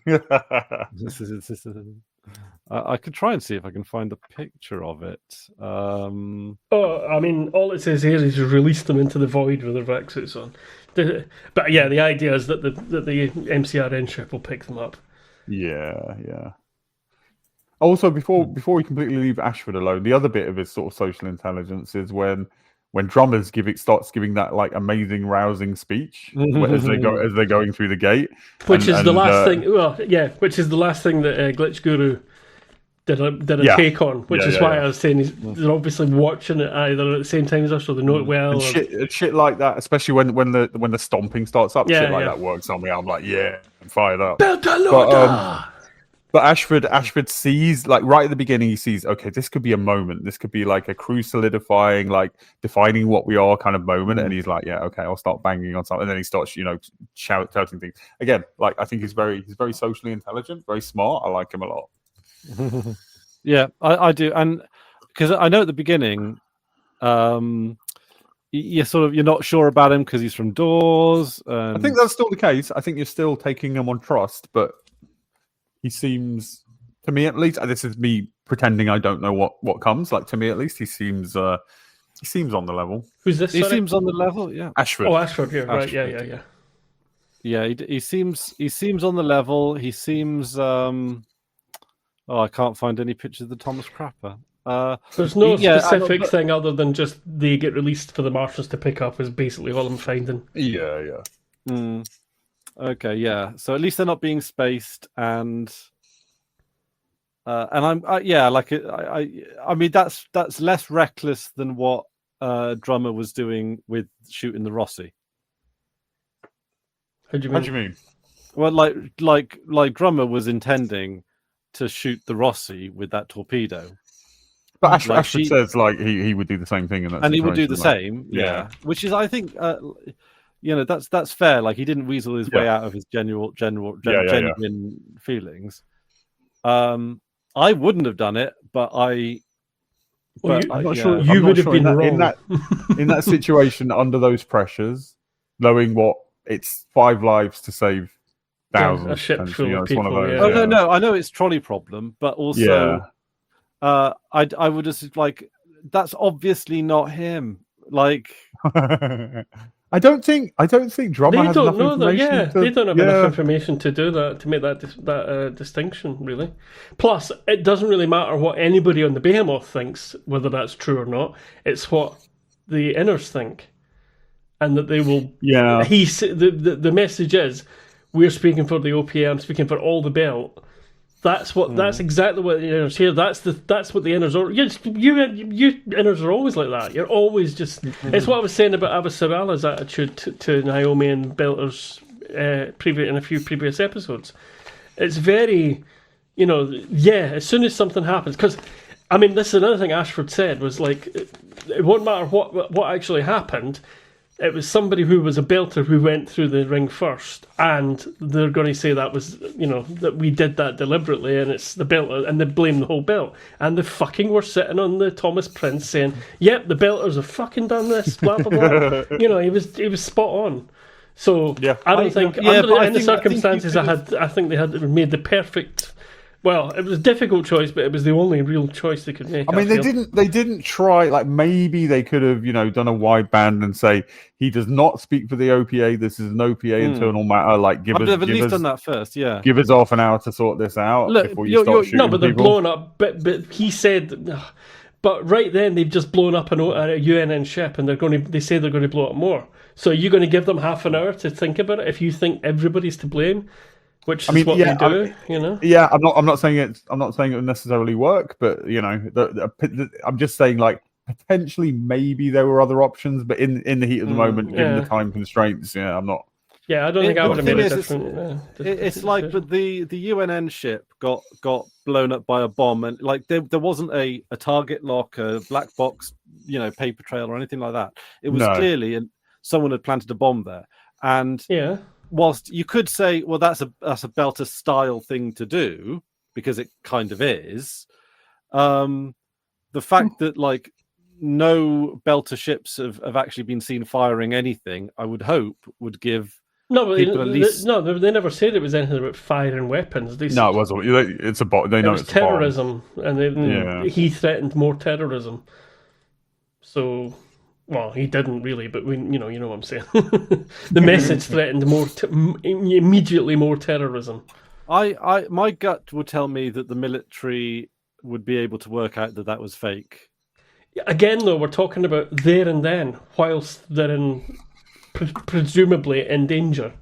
I could try and see if I can find a picture of it. I mean, all it says here is you release them into the void with their vac suits on. But yeah, the idea is that the MCRN ship will pick them up. Yeah. Also, before we completely leave Ashford alone, the other bit of his sort of social intelligence is when Drummers starts giving that like amazing, rousing speech as they're going through the gate, which is the last thing. Well, yeah, which is the last thing that Glitch Guru did a Yeah. take on, which Yeah, is yeah, why yeah. I was saying they're obviously watching it either at the same time as us, or they know it well. And Or... shit like that, especially when the stomping starts up, Yeah, shit like yeah. that works on me. I'm like, yeah, I'm fired up. Beltalowda! But Ashford sees, like, right at the beginning, he sees, okay, this could be a moment. This could be like a crew solidifying, like defining what we are kind of moment. And he's like, yeah, okay, I'll start banging on something. And then he starts, shouting things. Again, like, I think he's very socially intelligent, very smart. I like him a lot. Yeah, I do. And because I know at the beginning, you're not sure about him because he's from Doors. I think that's still the case. I think you're still taking him on trust, but he seems, to me at least, this is me pretending I don't know what comes. Like, to me at least, he seems on the level. Who's this? He sorry? seems on the level, yeah. Ashford. Oh, Ashford. Yeah, right. Ashford. Yeah. He seems on the level. He seems. I can't find any pictures of the Thomas Crapper. There's no specific thing other than just they get released for the Martians to pick up is basically all I'm finding. Yeah. Okay, yeah. So at least they're not being spaced, and I'm I mean that's less reckless than what Drummer was doing with shooting the Rossi. How do you mean? Well, like Drummer was intending to shoot the Rossi with that torpedo. But Ashford says like he would do the same thing in that situation. And he would do the same, yeah. Which is, I think, that's fair. Like, he didn't weasel his way out of his genuine feelings. I wouldn't have done it, but I'm not sure you would have been wrong in that situation under those pressures, knowing what it's 5 lives to save thousands. A ship full of people. No, I know it's trolley problem, but also, I would just like, that's obviously not him. Like, I don't think Drummer has enough information. They don't have enough information to do that, to make that distinction, really. Plus, it doesn't really matter what anybody on the Behemoth thinks, whether that's true or not. It's what the Inners think, and that they will. Yeah. The message is, we're speaking for the OPA. I'm speaking for all the belt. That's what. That's exactly what the Inners here. That's what the Inners are. You Inners are always like that. You're always just. It's what I was saying about Avasarala's attitude to Naomi and Belters in a few previous episodes. It's very, as soon as something happens, because I mean, this is another thing Ashford said was like, it won't matter what actually happened. It was somebody who was a belter who went through the ring first, and they're going to say that was, that we did that deliberately, and it's the belter, and they blame the whole belt. And they fucking were sitting on the Thomas Prince saying, "Yep, the belters have fucking done this." Blah blah blah. He was spot on. So I don't think under any circumstances I think they had made the perfect. Well, it was a difficult choice, but it was the only real choice they could make. I mean, they didn't try. Like, maybe they could have, done a wide band and say he does not speak for the OPA. This is an OPA internal matter. Like, give us at least done that first. Yeah, give us half an hour to sort this out before you start shooting. No, but they're people. blowing up. But he said, but right then they've just blown up a UNN ship, and they say they're going to blow up more. So are you going to give them half an hour to think about it if you think everybody's to blame? Which is what they do, Yeah, I'm not saying it would necessarily work, but I'm just saying, like, potentially maybe there were other options, but in the heat of the moment, given the time constraints, I'm not. Yeah, I don't think I would have made a different. It's like, but the UNN ship got blown up by a bomb, and like there wasn't a target lock, a black box, paper trail or anything like that. It was clearly someone had planted a bomb there, and whilst you could say, well, that's a Belter style thing to do, because it kind of is, the fact that like no Belter ships have actually been seen firing anything, I would hope would give people at least. No, they never said it was anything about firing weapons. It wasn't. It's a bot. They know it's terrorism, and he threatened more terrorism. So. Well, he didn't really, but you know what I'm saying. The message threatened immediately more terrorism. My gut would tell me that the military would be able to work out that was fake. Again, though, we're talking about there and then, whilst they're presumably in danger.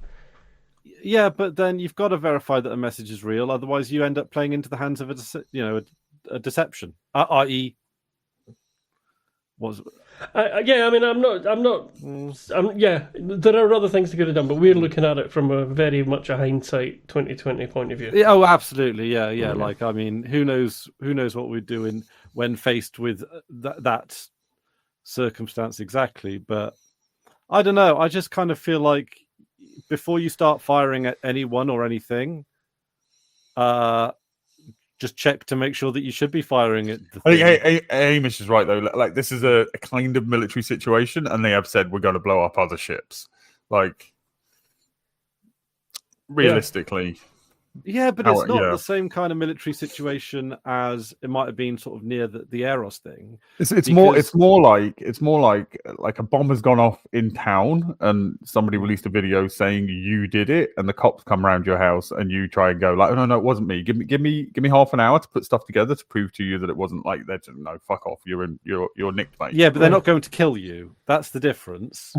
Yeah, but then you've got to verify that a message is real. Otherwise, you end up playing into the hands of a a deception, i.e., was. Yeah, I mean, yeah, there are other things they could have done, but we're looking at it from a very much a hindsight 2020 point of view. Yeah, oh, absolutely, yeah. Like, I mean, who knows what we're doing when faced with that circumstance exactly? But I don't know. I just kind of feel like before you start firing at anyone or anything, just check to make sure that you should be firing at the thing. I think Hamish is right, though. Like, this is a kind of military situation, and they have said we're going to blow up other ships. Like, realistically. Yeah, but it's not the same kind of military situation as it might have been sort of near the Eros thing. It's more like a bomb has gone off in town and somebody released a video saying you did it, and the cops come around your house and you try and go like, oh, no, it wasn't me. Give me half an hour to put stuff together to prove to you that it wasn't like that. No, fuck off. You're nicked, mate. Yeah, but they're not going to kill you. That's the difference.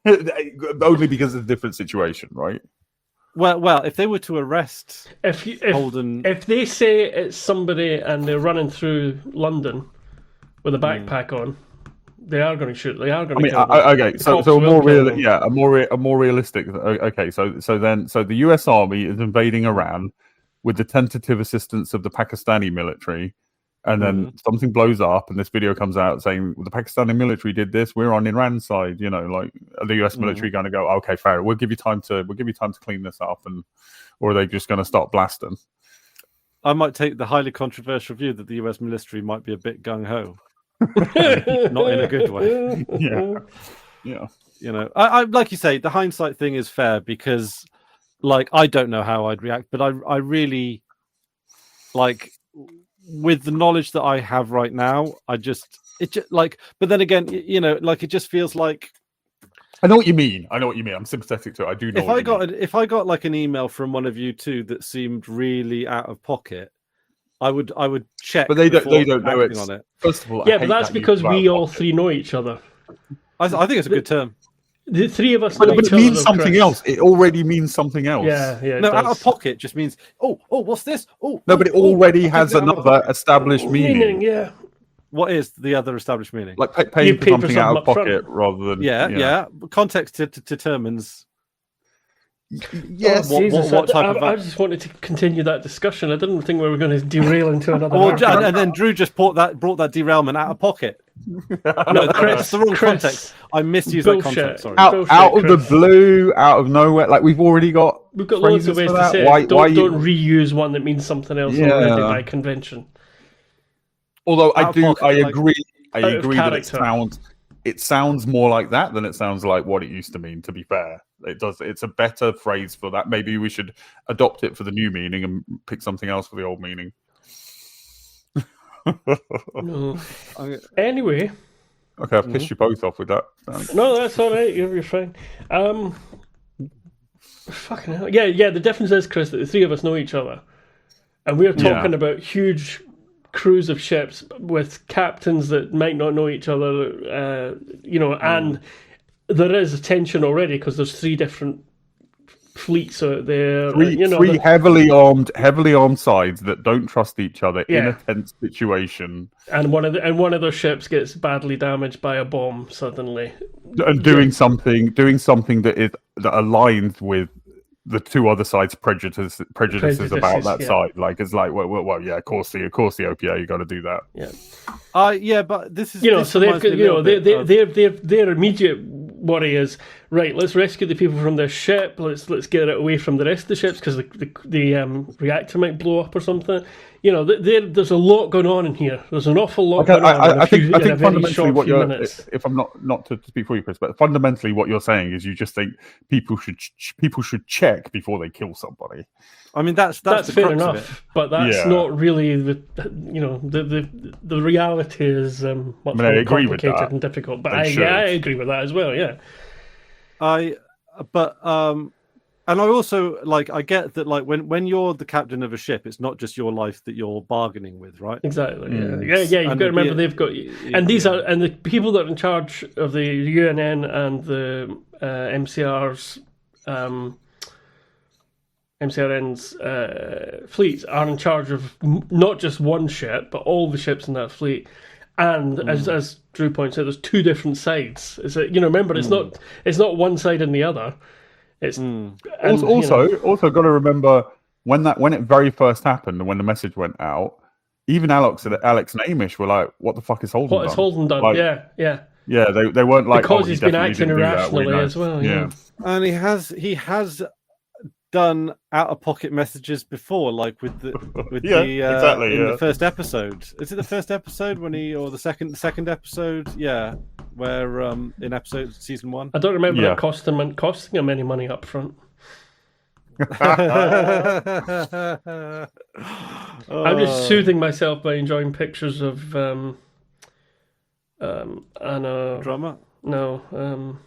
Only because it's a different situation, right? Well, if they were to arrest Holden, if they say it's somebody and they're running through London with a backpack on, they are going to shoot. They are going to. kill them. Okay, so a more realistic. Okay, so the U.S. Army is invading Iran with the tentative assistance of the Pakistani military. And then something blows up, and this video comes out saying the Pakistani military did this. We're on Iran's side, like the US military going to go, okay, fair. We'll give you time to clean this up, or are they just going to start blasting? I might take the highly controversial view that the US military might be a bit gung ho, not in a good way. Yeah. I like you say, the hindsight thing is fair because, like, I don't know how I'd react, but I really like. With the knowledge that I have right now, but then again, like it just feels like. I know what you mean. I'm sympathetic to it. I do know. If I got like an email from one of you two that seemed really out of pocket, I would check. But they don't know it. On it. First of all, yeah, but that's because we all three know each other. I think it's a good term. The three of us but it means something else. It already means something else. Yeah. No, out of pocket just means what's this? No, but it already has another established meaning. Yeah. What is the other established meaning? Like paying for something out of pocket rather than yeah. Context determines. Yes. What type of? I just wanted to continue that discussion. I didn't think we were going to derail into another. And then Drew just brought that derailment out of pocket. No, that's the wrong context. I misused that context. Sorry. Out of the blue, out of nowhere. Like we've got loads of ways to say it. Don't reuse one that means something else already by convention. Although I agree that it sounds more like that than it sounds like what it used to mean. To be fair, it does. It's a better phrase for that. Maybe we should adopt it for the new meaning and pick something else for the old meaning. No. Anyway. Okay, I've pissed you both off with that. No, that's all right. You're fine. Fucking hell. Yeah. The difference is, Chris, that the three of us know each other, and we're talking about huge crews of ships with captains that might not know each other. And there is a tension already because there's three different fleets out there. Three heavily armed sides that don't trust each other in a tense situation. And one of their ships gets badly damaged by a bomb suddenly. And doing something that aligns with the two other sides' prejudices about that side. Like it's like, well, yeah, of course the OPA, you got to do that. Yeah. But this is so they've got, their immediate worry is right. Let's rescue the people from this ship. Let's get it away from the rest of the ships because the reactor might blow up or something. There's a lot going on in here. There's an awful lot going on. I think fundamentally what you're, if I'm not to speak for you, Chris, but fundamentally what you're saying is you just think people should check before they kill somebody. I mean that's fair enough, but that's not really the reality is much more complicated and difficult. But I agree with that as well. Yeah, and I also I get that when you're the captain of a ship, it's not just your life that you're bargaining with, right? Exactly. Yeah. You've got to remember they've got, and these are the people that are in charge of the UNN and the MCRs. MCRN's fleets are in charge of not just one ship, but all the ships in that fleet. And as Drew points out, there's two different sides. It's remember, it's not one side and the other. It's also got to remember when it very first happened and when the message went out, even Alex and Hamish were like, "What the fuck is Holden done?" What has Holden done? Like, yeah. Yeah, they weren't like because he's been acting irrationally as well. Yeah, and he has done out of pocket messages before, like with the exactly, in the first episode. Is it the first episode or the second episode? Yeah, where in episode season 1. I don't remember it costing him any money up front. I'm just soothing myself by enjoying pictures of Anna drama. No,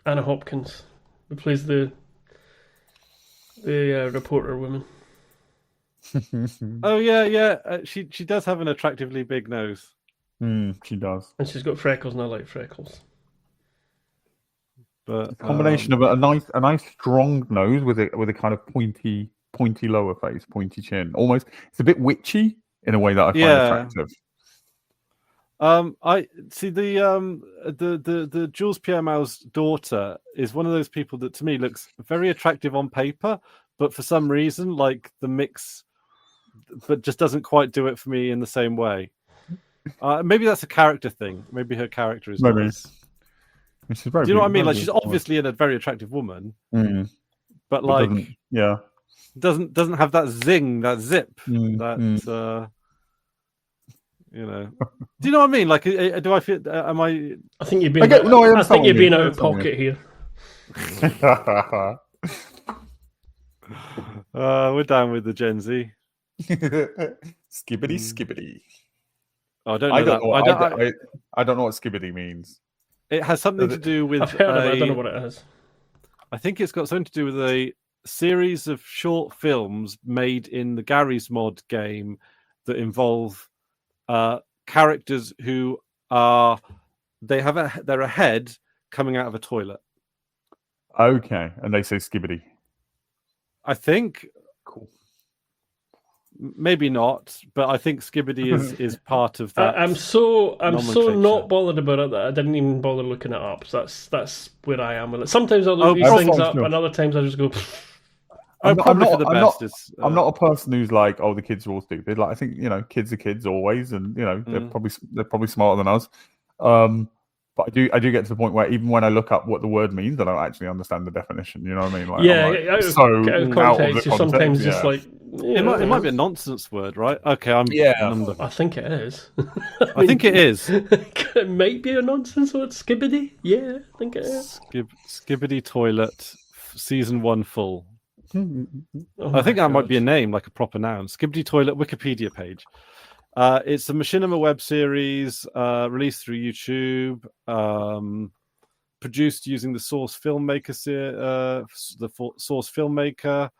Anna Hopkins, who plays the reporter woman. Oh yeah. She does have an attractively big nose. She does, and she's got freckles, and I like freckles. But a combination of a nice strong nose with a kind of pointy lower face, pointy chin. Almost, it's a bit witchy in a way that I find attractive. I see the Jules Pierre Mao's daughter is one of those people that to me looks very attractive on paper, but for some reason, like the mix, but just doesn't quite do it for me in the same way. Maybe that's a character thing. Maybe her character is maybe. Nice. Which is very do you know what I mean? Like she's obviously a very attractive woman, but like doesn't have that zing, that zip, that. You know, do you know what I mean? Like, do I feel? Am I? I think you've been. I think you're being out of pocket here. We're down with the Gen Z. Skibbity. Oh, I don't know I don't know what skibbity means. It has something to do with. I've heard of it. I don't know what it is. I think it's got something to do with a series of short films made in the Gary's Mod game that involve characters who are they're a head coming out of a toilet. Okay, and they say skibbity. I think cool. Maybe not, but I think skibbity is part of that. I'm so not bothered about it that I didn't even bother looking it up. So that's where I am with it. Sometimes I look these things up, and other times I just go. I'm not a person who's like, oh, the kids are all stupid. Like, I think kids are kids always, and they're probably smarter than us. But I do get to the point where even when I look up what the word means, I don't actually understand the definition. You know what I mean? Like, out of context, you're sometimes just like it might be a nonsense word, right? Okay, I think it is. I think it is. It might be a nonsense word. Skibbity, yeah, I think it is. Skibbity toilet, season 1 full. I think that might be a name, like a proper noun. Skibbity Toilet Wikipedia page. It's a Machinima web series released through YouTube, produced using the Source Filmmaker, Source Filmmaker.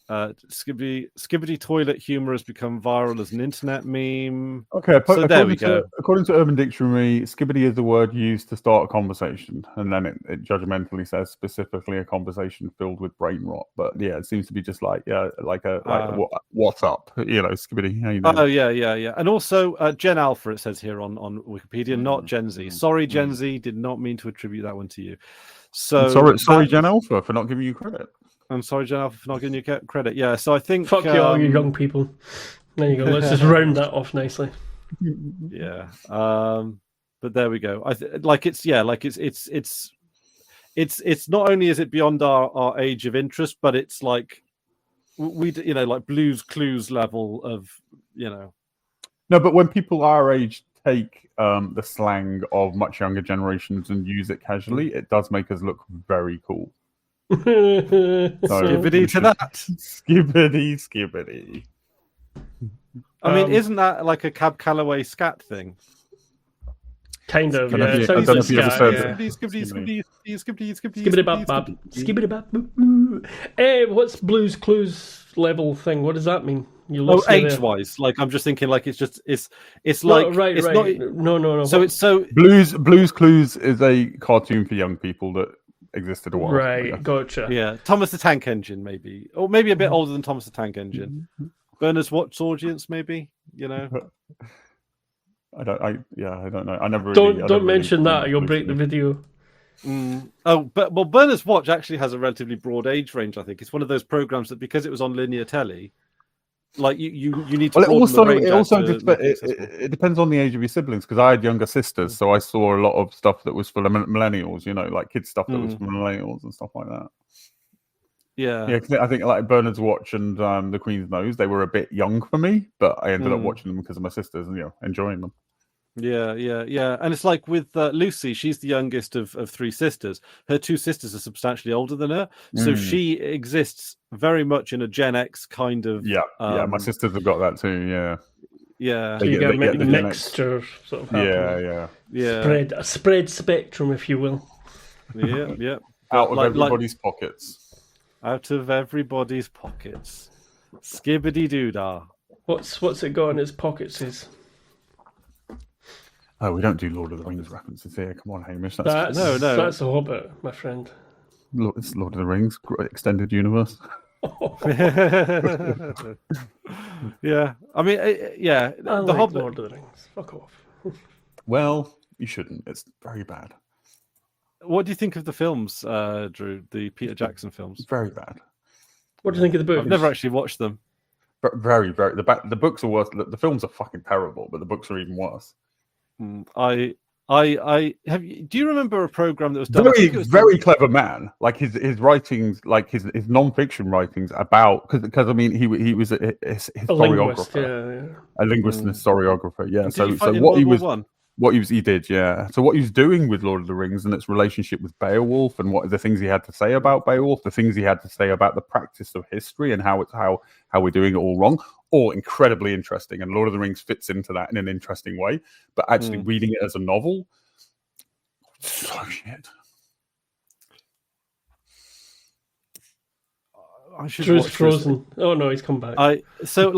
Skibbity Toilet humor has become viral as an internet meme. Okay, so there we go. According to Urban Dictionary, skibbity is the word used to start a conversation, and then it judgmentally says specifically a conversation filled with brain rot. But yeah, it seems to be just like what's up? Skibbity. How you doing? Oh yeah. And also Gen Alpha, it says here on Wikipedia, not Gen Z. Sorry, Gen Z, did not mean to attribute that one to you. So sorry, Gen Alpha, for not giving you credit. I'm sorry, Jen Alpha, for not giving you credit. Yeah, so I think fuck you, all you young people. There you go. Let's just round that off nicely. Yeah, but there we go. It's not only is it beyond our age of interest, but it's like like Blue's Clues level of No, but when people our age take the slang of much younger generations and use it casually, it does make us look very cool. Skibbity to that. Skibbity. I mean, isn't that like a Cab Calloway scat thing? Kind of, yeah. I don't know if you ever said Skibbity. What's Blue's Clues level thing? What does that mean? Age-wise, like I'm just thinking, like it's like right. No. So it's Blue's Clues is a cartoon for young people that existed a while. Right, gotcha. Yeah, Thomas the Tank Engine, maybe, or maybe a bit older than Thomas the Tank Engine. Berners Watch audience, maybe. You know, I don't know. I never Don't mention that. You'll break the video. Oh, but Berners Watch actually has a relatively broad age range. I think it's one of those programs that, because it was on linear telly, like you need to. Well, it it depends on the age of your siblings, because I had younger sisters, so I saw a lot of stuff that was for the millennials. You know, like kids stuff that was for millennials and stuff like that. Yeah. 'Cause I think like Bernard's Watch and The Queen's Nose, they were a bit young for me, but I ended up watching them because of my sisters and enjoying them. Yeah. And it's like with Lucy, she's the youngest of three sisters. Her two sisters are substantially older than her, so she exists very much in a Gen X kind of. My sisters have got that too. Yeah. So you get a mixture sort of happening. Yeah. Spread spectrum, if you will. Yeah. Out of everybody's pockets. Out of everybody's pockets. Skibbity doodah. What's it got in its pockets? Oh, we don't do Lord of the Rings references here. Come on, Hamish. That's a Hobbit, my friend. It's Lord of the Rings extended universe. Yeah, I mean, the Hobbit. Lord of the Rings. Fuck off. Well, you shouldn't. It's very bad. What do you think of the films, Drew? The Peter Jackson films? Very bad. What do you think of the books? I've never actually watched them. Very, very. The books are worse. The films are fucking terrible, but the books are even worse. I have. Do you remember a program that was done? Very clever man. Like his writings, like his non-fiction writings about, because I mean he was a historiographer, a linguist and historiographer. Yeah. So he did. Yeah. So what he was doing with Lord of the Rings and its relationship with Beowulf, and what the things he had to say about Beowulf, the things he had to say about the practice of history and how we're doing it all wrong. All incredibly interesting, and Lord of the Rings fits into that in an interesting way. But actually reading it as a novel, so shit. Drew's frozen. Oh no, he's come back. I think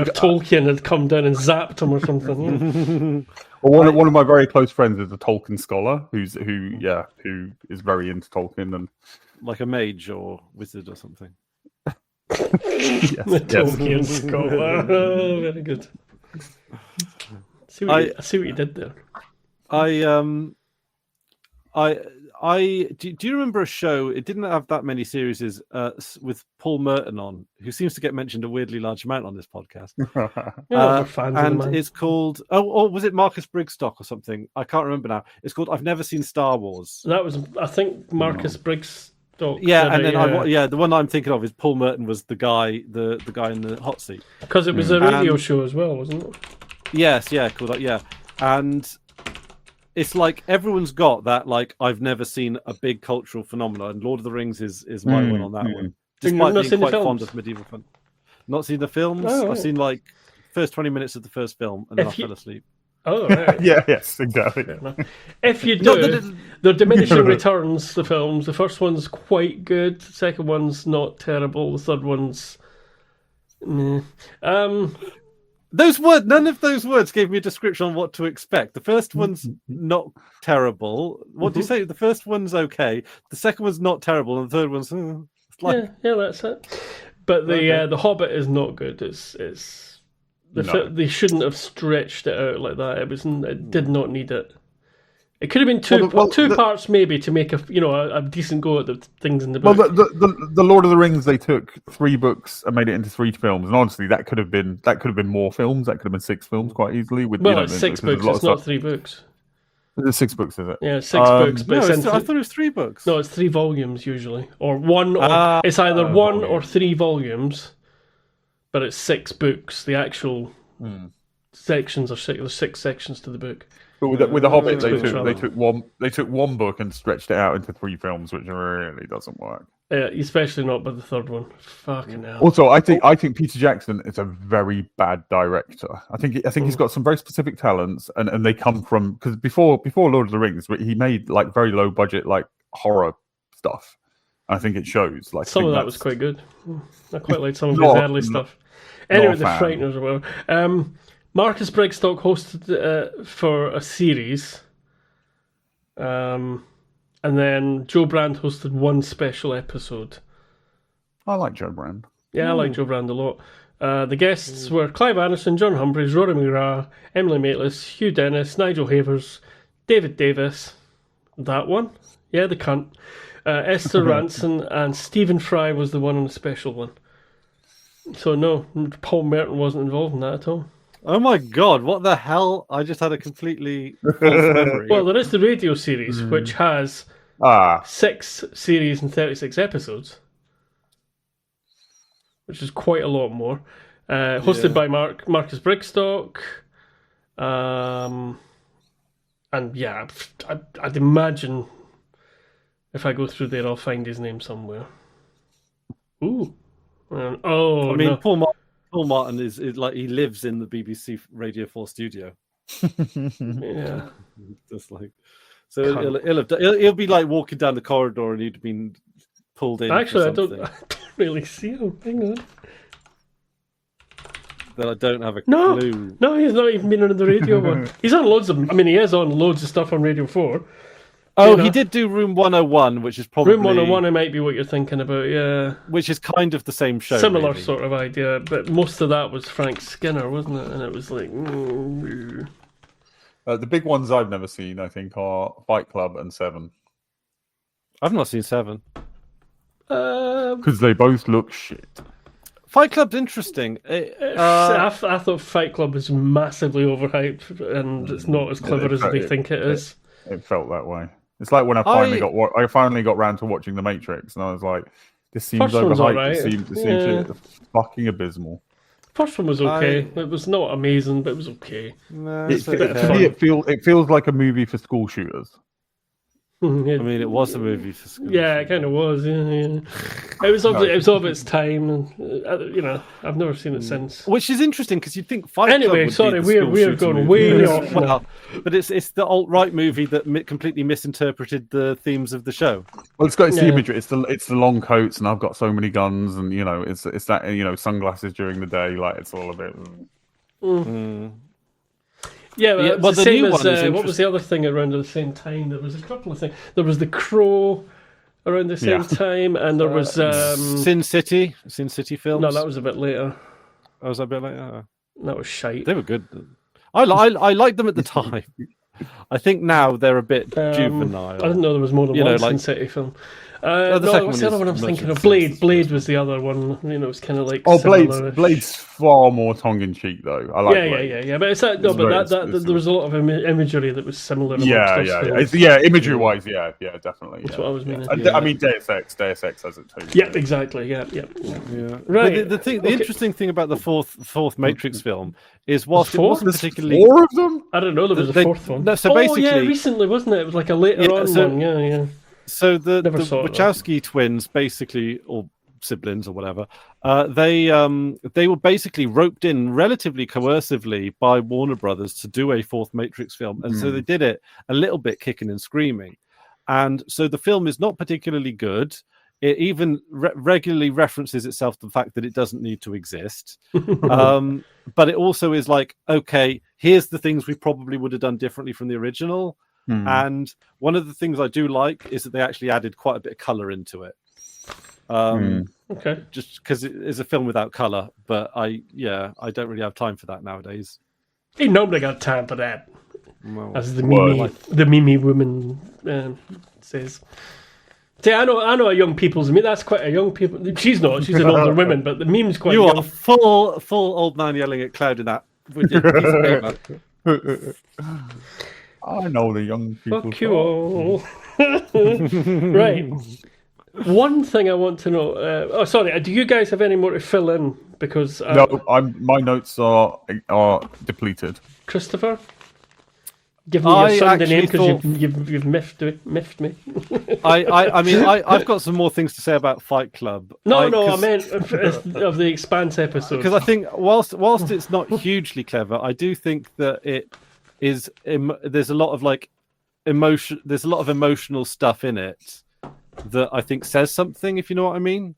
Tolkien had come down and zapped him or something. Well, one of my very close friends is a Tolkien scholar who is very into Tolkien, and like a mage or wizard or something. Tolkien scholar. Oh, very good. I see what you did there. Do you remember a show? It didn't have that many series with Paul Merton on, who seems to get mentioned a weirdly large amount on this podcast. And it's called was it Marcus Brigstock or something? I can't remember now. It's called I've Never Seen Star Wars. That was, I think, Marcus Brigstock. Yeah, and then the one I'm thinking of is Paul Merton was the guy, the guy in the hot seat, because it was a radio show as well, wasn't it? Yes, yeah, cool. Yeah, and it's like everyone's got that. Like, I've never seen a big cultural phenomenon, and Lord of the Rings is my one on that one. Despite being quite fond of medieval fun. Not seen the films. I've seen like first 20 minutes of the first film, and then I fell asleep. Oh, right. Yes, exactly. If you do, they're diminishing returns, the films. The first one's quite good. The second one's not terrible. The third one's... None of those words gave me a description on what to expect. The first one's not terrible. What do you say? The first one's okay. The second one's not terrible. And the third one's... yeah, that's it. But the Hobbit is not good. They shouldn't have stretched it out like that. It did not need it. It could have been two parts maybe to make a decent go at the things in the book. Well, the Lord of the Rings, they took 3 books and made it into 3 films, and honestly, that could have been more films. That could have been 6 films quite easily. It's 6 books. It's not 3 books. It's 6 books, is it? Yeah, 6 books. But I thought it was 3 books. No, it's 3 volumes usually, or one. It's either 1 or 3 volumes, but it's 6 books. The actual sections are 6. There's 6 sections to the book. But with the Hobbit, they took one book and stretched it out into 3 films, which really doesn't work. Especially not by the third one. Fucking hell. Also, I think Peter Jackson is a very bad director. I think he's got some very specific talents, and they come from, because before Lord of the Rings, he made like very low budget like horror stuff. And I think it shows. Like some of that was quite good. I quite liked some of his early stuff. Anyway, The Frighteners or whatever. Marcus Brigstock hosted for a series. And then Joe Brand hosted one special episode. I like Joe Brand. Yeah, I like Joe Brand a lot. The guests were Clive Anderson, John Humphreys, Rory McGrath, Emily Maitlis, Hugh Dennis, Nigel Havers, David Davis, that one, yeah, the cunt, Esther Ranson, and Stephen Fry was the one on the special one. So no, Paul Merton wasn't involved in that at all. Oh my god, what the hell? I just had a completely false memory. Well, there is the radio series, which has 6 series and 36 episodes, which is quite a lot more. Hosted by Marcus Brigstock. And yeah, I'd imagine if I go through there, I'll find his name somewhere. Ooh. I mean, no. Paul Martin is like he lives in the BBC Radio 4 studio. Yeah. Just like, so he'll be like walking down the corridor and he'd been pulled in. Actually, I don't really see him. Hang on. That I don't have a clue. No, he's not even been on the radio one. He's on loads of. I mean, he is on loads of stuff on Radio 4. Oh, he did do Room 101, which is probably... Room 101, it might be what you're thinking about, yeah. Which is kind of the same show. Similar really. sort of idea, but most of that was Frank Skinner, wasn't it? And it was like... The big ones I've never seen, I think, are Fight Club and Seven. I've not seen Seven. Because they both look shit. Fight Club's interesting. I thought Fight Club was massively overhyped, and it's not as clever as they think it is. It felt that way. It's like when I finally got round to watching The Matrix, and I was like, "This seems overhyped. Right. It seems fucking abysmal." First one was okay. It was not amazing, but it was okay. No, it feels like a movie for school shooters. I mean, it was a movie for school. Yeah, it kind of was. Yeah. It was of its time, and I've never seen it since. Which is interesting because you'd think Fight Club Anyway, would sorry, be the we're going way off. Well, but it's the alt-right movie that completely misinterpreted the themes of the show. Well, it's got the imagery. It's the long coats, and I've got so many guns, and it's that sunglasses during the day. Like it's all a bit. Yeah, well, the same new as one is what was the other thing around at the same time? There was a couple of things. There was The Crow around the same time, and there was Sin City films. No, that was a bit later. Oh, was that a bit later? That was shite. They were good. I liked them at the time. I think now they're a bit juvenile. I didn't know there was more than one Sin City film. What's the other one I'm thinking of? Blade was the other one. It was kind of like Blade's far more tongue in cheek though. I like Blade. Yeah. But there was a lot of imagery that was similar. Imagery wise, definitely. That's what I was meaning. I mean, Deus Ex has it too. Yeah, exactly. Yeah. Right. But the interesting thing about the fourth Matrix film is whilst it wasn't particularly 4 of them. I don't know. There was a fourth one. No, so basically, recently wasn't it? It was like a later on one. Yeah. So the Wachowski twins, basically, or siblings or whatever, they were basically roped in relatively coercively by Warner Brothers to do a fourth Matrix film, and so they did it a little bit kicking and screaming, and so the film is not particularly good. It even regularly references itself to the fact that it doesn't need to exist, but it also is like, okay, here's the things we probably would have done differently from the original. And one of the things I do like is that they actually added quite a bit of color into it. Okay. Just because it is a film without color, but I don't really have time for that nowadays. Hey, nobody got time for that, as the Mimi woman says. See, I know a young people's. I mean, that's quite a young people. She's not. She's an older woman, but the meme's quite. You young. are full old man yelling at Cloud in that. I know the young people. Fuck you all. Right. One thing I want to know. Sorry. Do you guys have any more to fill in? Because no, my notes are depleted. Christopher, give me your Sunday name because you've miffed me. I mean, I've got some more things to say about Fight Club. I meant of the Expanse episode. Because I think whilst it's not hugely clever, I do think that it is. There's a lot of emotion. There's a lot of emotional stuff in it that I think says something. If you know what I mean.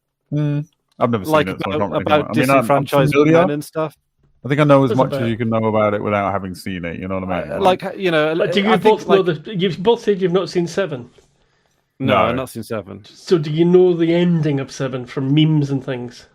I've never seen it. About disenfranchised men and stuff. I think I know as much as you can know about it without having seen it. You know what I mean? Do you both know that? You've both said you've not seen Seven. No, No. I've not seen 7. So do you know the ending of 7 from memes and things?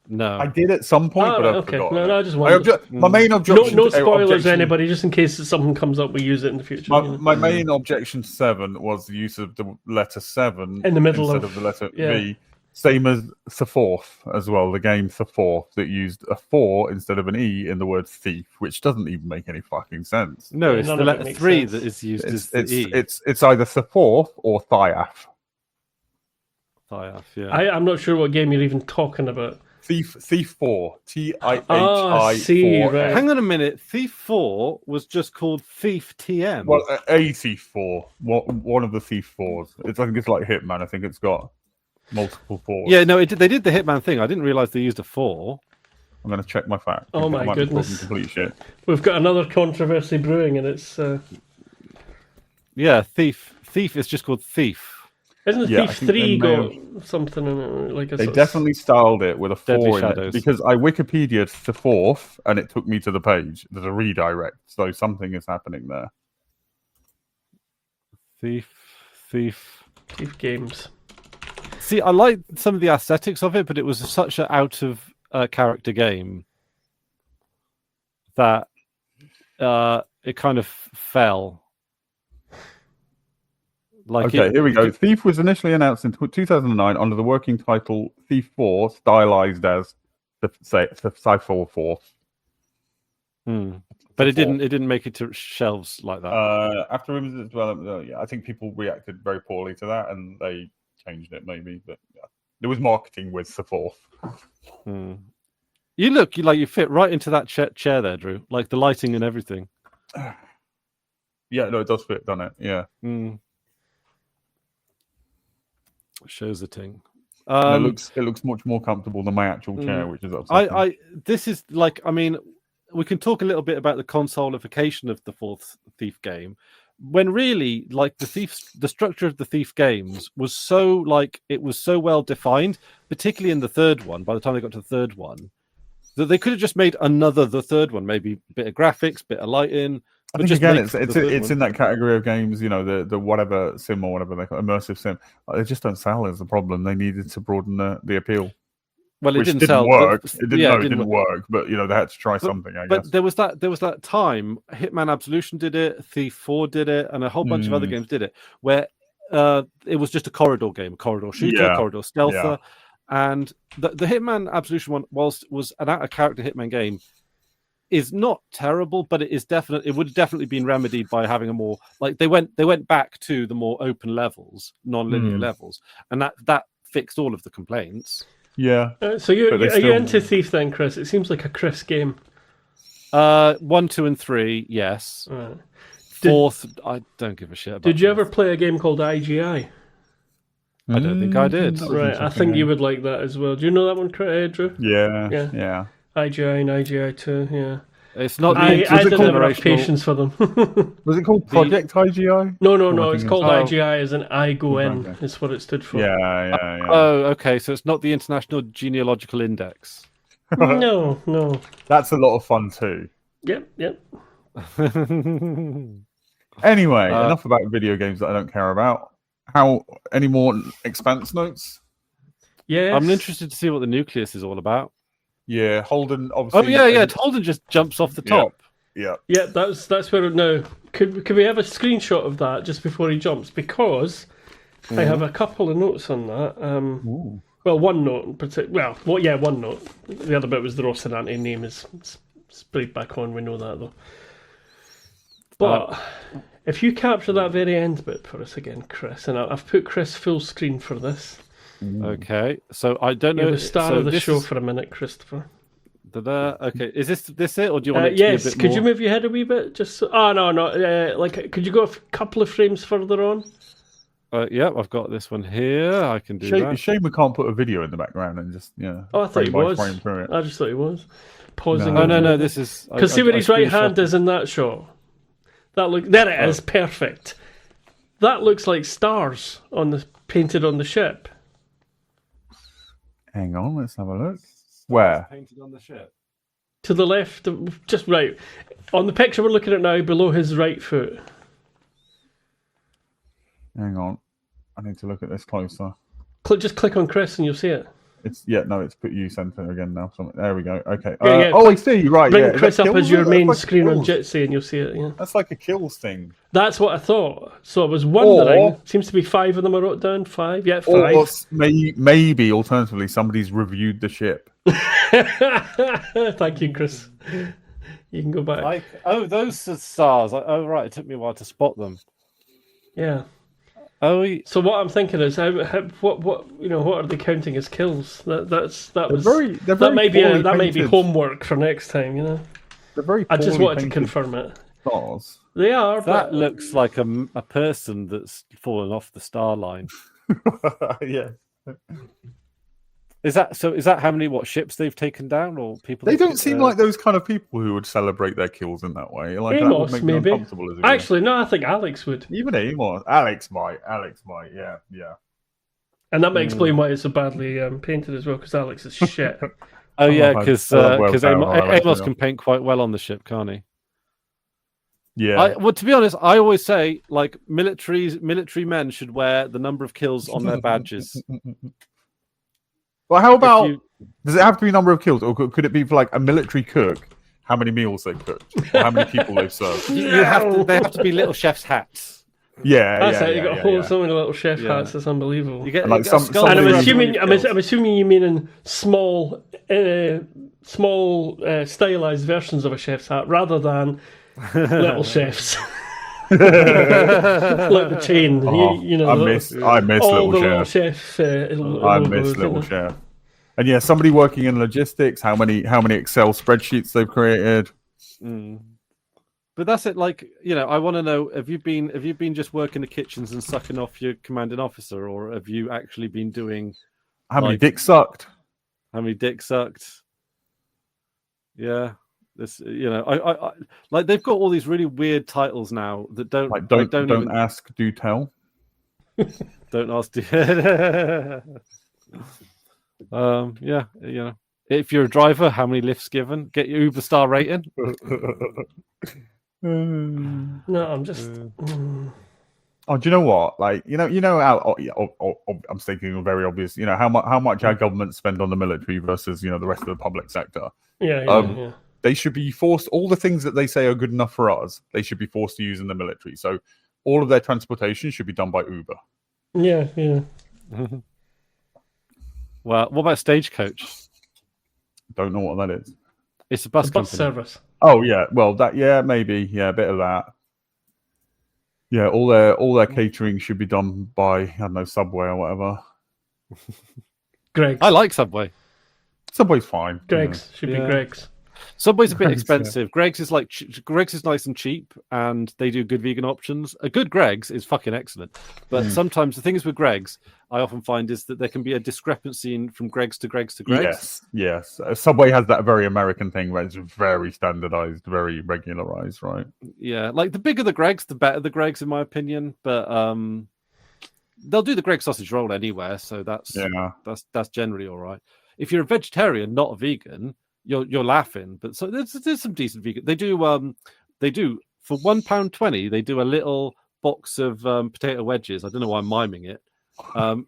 No. I did at some point, but right, I've okay. forgotten. No, I just wondered. My main objection. No spoilers, objection, anybody. Just in case something comes up, we use it in the future. My main objection to 7 was the use of the letter 7 in the middle instead of the letter yeah. V. Same as the fourth as well. The game the fourth that used a 4 instead of an E in the word thief, which doesn't even make any fucking sense. No, Yeah, it's none the of it letter makes 3 sense. that is used as It's the E. it's either the fourth or Thiaf. Thiaf, yeah. I'm not sure what game you're even talking about. Thief 4. TIHI I see, 4. right. Hang on a minute. Thief 4 was just called Thief TM. Well, a Thief 4. One of the Thief 4s. I think it's like Hitman. I think it's got multiple 4s. Yeah, no, they did the Hitman thing. I didn't realize they used a 4. I'm going to check my fact. Oh my I might be talking goodness. complete shit. We've got another controversy brewing, and it's Yeah, Thief. Thief is just called Thief. isn't Yeah, I Thief think 3 they got something in it like a They sort of- definitely styled it with a Deadly 4 in it Shadows. because I Wikipedia'd the fourth and it took me to the page. There's a redirect, so something is happening there. Thief. games. See, I like some of the aesthetics of it, but it was such an out of character game that it kind of fell. Okay, here we go. Thief was initially announced in 2009 under the working title Thief 4, stylized as the Sci-Fi 4. But it didn't make it to shelves like that. After rumors of development, I think people reacted very poorly to that, and they changed it maybe. But yeah, there was marketing with the 4th. You fit right into that chair there, Drew. Like the lighting and everything. Yeah, no, it does fit, doesn't it? Yeah. Shows the thing. It looks much more comfortable than my actual chair, which is upsetting. This is like, I mean, we can talk a little bit about the consolification of the 4th Thief game, when really, like, the structure of the Thief games was so, like, it was so well defined, particularly in the third one. By the time they got to the third one, that they could have just made the third one, maybe a bit of graphics, bit of lighting. I think again, it's in that category of games, the whatever sim or whatever they call it, immersive sim. They just don't sell as a problem. They needed to broaden the appeal. Well, it didn't sell. work. It didn't work, but they had to try something. I guess. But there was that time. Hitman Absolution did it. Thief 4 did it, and a whole bunch of other games did it, where it was just a corridor game, corridor shooter, corridor stealther, and the Hitman Absolution one, whilst was an out-of-character Hitman game, is not terrible, but it would have definitely been remedied by having a more, like, they went back to the more open levels, non-linear levels, and that fixed all of the complaints. Yeah. So are you into Thief then, Chris? It seems like a Chris game. 1, 2, and 3, yes. Right. 4th, I don't give a shit about. Did you ever play a game called IGI? I don't think I did. Right, I think you would like that as well. Do you know that one, Drew? Yeah. IGI and IGI 2, yeah. It's not. I didn't have enough patience for them. Was it called Project IGI? No. It's called IGI as an I go in. Okay. Is what it stood for. Yeah. Oh, okay. So it's not the International Genealogical Index. No. That's a lot of fun too. Yep. Anyway, enough about video games that I don't care about. Any more Expanse notes? Yeah. I'm interested to see what the nucleus is all about. Yeah, Holden obviously. Oh yeah. Holden just jumps off the top. Yeah. That's where no. Could we have a screenshot of that just before he jumps? Because I have a couple of notes on that. Well, one note in particular. One note. The other bit was the Rocinante name is sprayed back on. We know that though. But if you capture that very end bit for us again, Chris, and I've put Chris full screen for this. Okay, so I don't know. The star of the show for a minute, Christopher. Okay, is this it, or do you want it to yes, be a bit could more? you move your head a wee bit? Just so... no. Could you go a couple of frames further on? Yeah, I've got this one here. I can do that. Shame we can't put a video in the background and just Oh, I thought he was. Frame through it. I just thought he was pausing. No. This is because see where his right hand is in that shot. There it is. Perfect. That looks like stars painted on the ship. Hang on, let's have a look. Where? Painted on the ship. To the left, just right. On the picture we're looking at now, below his right foot. Hang on. I need to look at this closer. Just click on Chris and you'll see it. It's put you center again now. There we go. Okay. Yeah, I see. Right. Bring Chris up as your main screen on kills. Jitsi and you'll see it. Yeah. That's like a kills thing. That's what I thought. So I was wondering. Seems to be 5 of them I wrote down. 5. Yeah, 5. Or maybe alternatively, somebody's reviewed the ship. Thank you, Chris. You can go back. Those are stars. Oh, right. It took me a while to spot them. Yeah. Oh, so what I'm thinking is, what are they counting as kills? That may be homework for next time. You know, they're very. I just wanted to confirm it. Stars. They are. That looks like a person that's fallen off the star line. Yeah. Is that how many ships they've taken down, or people? They don't seem like those kind of people who would celebrate their kills in that way. Like Amos, that would make maybe. me uncomfortable. Actually, no, I think Alex would. Even Amos, Alex might. Yeah. And that may explain why it's so badly painted as well, because Alex is shit. Oh yeah, because Amos can paint quite well on the ship, can't he? Yeah. Well, to be honest, I always say like military men should wear the number of kills on their badges. Well, how about? Does it have to be number of kills, or could it be for like a military cook? How many meals they cooked, or how many people they've served? They have to be little chef's hats. Yeah, that's it. You got so many little chef hats. That's unbelievable. You get, like and I'm assuming you mean in small stylized versions of a chef's hat rather than little chefs. Like the chain, I miss little chef. I miss little chef. And yeah, somebody working in logistics. How many Excel spreadsheets they've created? But that's it. Like I want to know: have you been just working the kitchens and sucking off your commanding officer, or have you actually been doing? How many dicks sucked? How many dicks sucked? Yeah. This, I like they've got all these really weird titles now that don't even ask, do tell. Don't ask, do. Yeah, if you're a driver, how many lifts given? Get your Uber star rating. No, I'm just. Oh, do you know what? Like, how I'm thinking very obvious. How much our government spend on the military versus the rest of the public sector. Yeah. They should be forced. All the things that they say are good enough for us, they should be forced to use in the military. So, all of their transportation should be done by Uber. Yeah. Well, what about Stagecoach? Don't know what that is. It's a bus service. Oh yeah, well maybe a bit of that. Yeah, all their catering should be done by I don't know, Subway or whatever. Greg's. I like Subway. Subway's fine. Greg's should be Greg's. Subway's a bit expensive. Greg's is Greg's is nice and cheap, and they do good vegan options. A good Greg's is fucking excellent, but sometimes the thing is with Greg's, I often find is that there can be a discrepancy from Greg's to Greg's to Greg's. Yes. Subway has that very American thing where it's very standardized, very regularized, right? Yeah, like the bigger the Greg's, the better the Greg's, in my opinion. But they'll do the Greg's sausage roll anywhere, so that's generally all right. If you're a vegetarian, not a vegan, you're laughing, but so there's some decent vegan. They do for £1.20. They do a little box of potato wedges. I don't know why I'm miming it.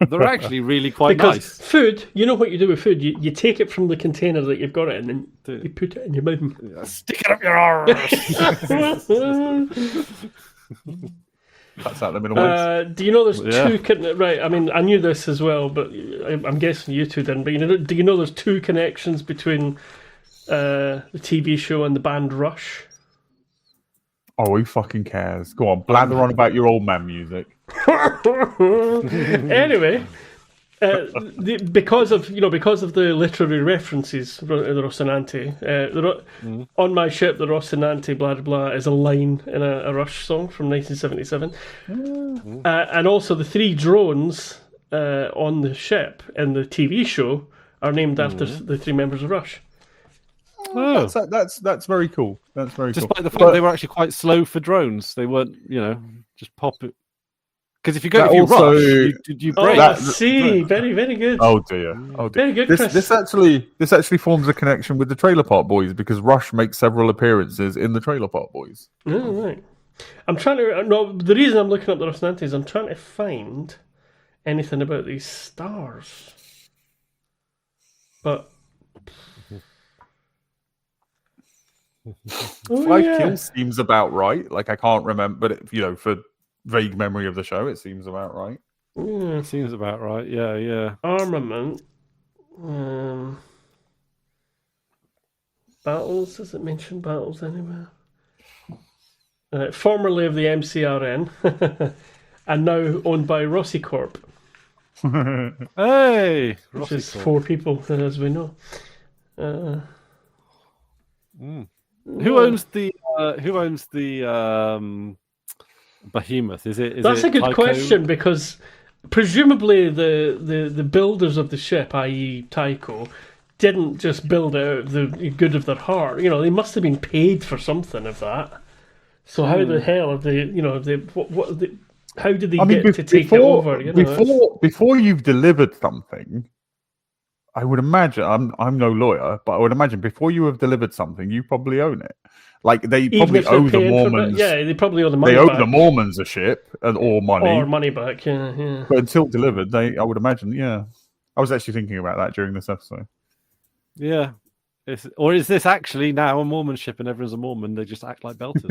They're actually really quite nice. Food, you know what you do with food? You take it from the container that you've got it, and then you put it in your mouth. Stick it up your arse. That's out the middle. Do you know there's two? Right. I mean, I knew this as well, but I'm guessing you two didn't. But do you know there's two connections between the TV show and the band Rush? Oh, who fucking cares? Go on, blather on about your old man music. Anyway, because of the literary references, the Rocinante, on my ship, the Rocinante, blah, blah, blah, is a line in a Rush song from 1977. And also the 3 drones on the ship in the TV show are named after the 3 members of Rush. Oh, that's very cool. That's very cool. Despite the fact they were actually quite slow for drones, they weren't, just pop it. Because if you rush, you break. Very, very good. Oh dear. Very good. This actually forms a connection with the Trailer Park Boys because Rush makes several appearances in the Trailer Park Boys. Oh, right. I'm trying to. No, the reason I'm looking up the Rocinante is I'm trying to find anything about these stars. But 5 kills seems about right. Like, I can't remember, but for vague memory of the show, it seems about right. Yeah. Seems about right. Yeah. Armament. Battles. Does it mention battles anywhere? Formerly of the MCRN, and now owned by Rossi Corp. Hey, which is 4 people, as we know. Who owns the behemoth? That's a good Tycho? question, because presumably the builders of the ship, i.e. Tycho, didn't just build it out of the good of their heart. They must have been paid for something of that. So how the hell have they? How did they get to take it over? Before you've delivered something, I would imagine. I'm no lawyer, but I would imagine before you have delivered something, you probably own it. Like, they probably owe the Mormons. Yeah, they probably owe the money. They owe back. the Mormons a ship or money. Or money back. Yeah. But until delivered, I would imagine. Yeah, I was actually thinking about that during this episode. Yeah. Or is this actually now a Mormon ship and everyone's a Mormon? They just act like belters.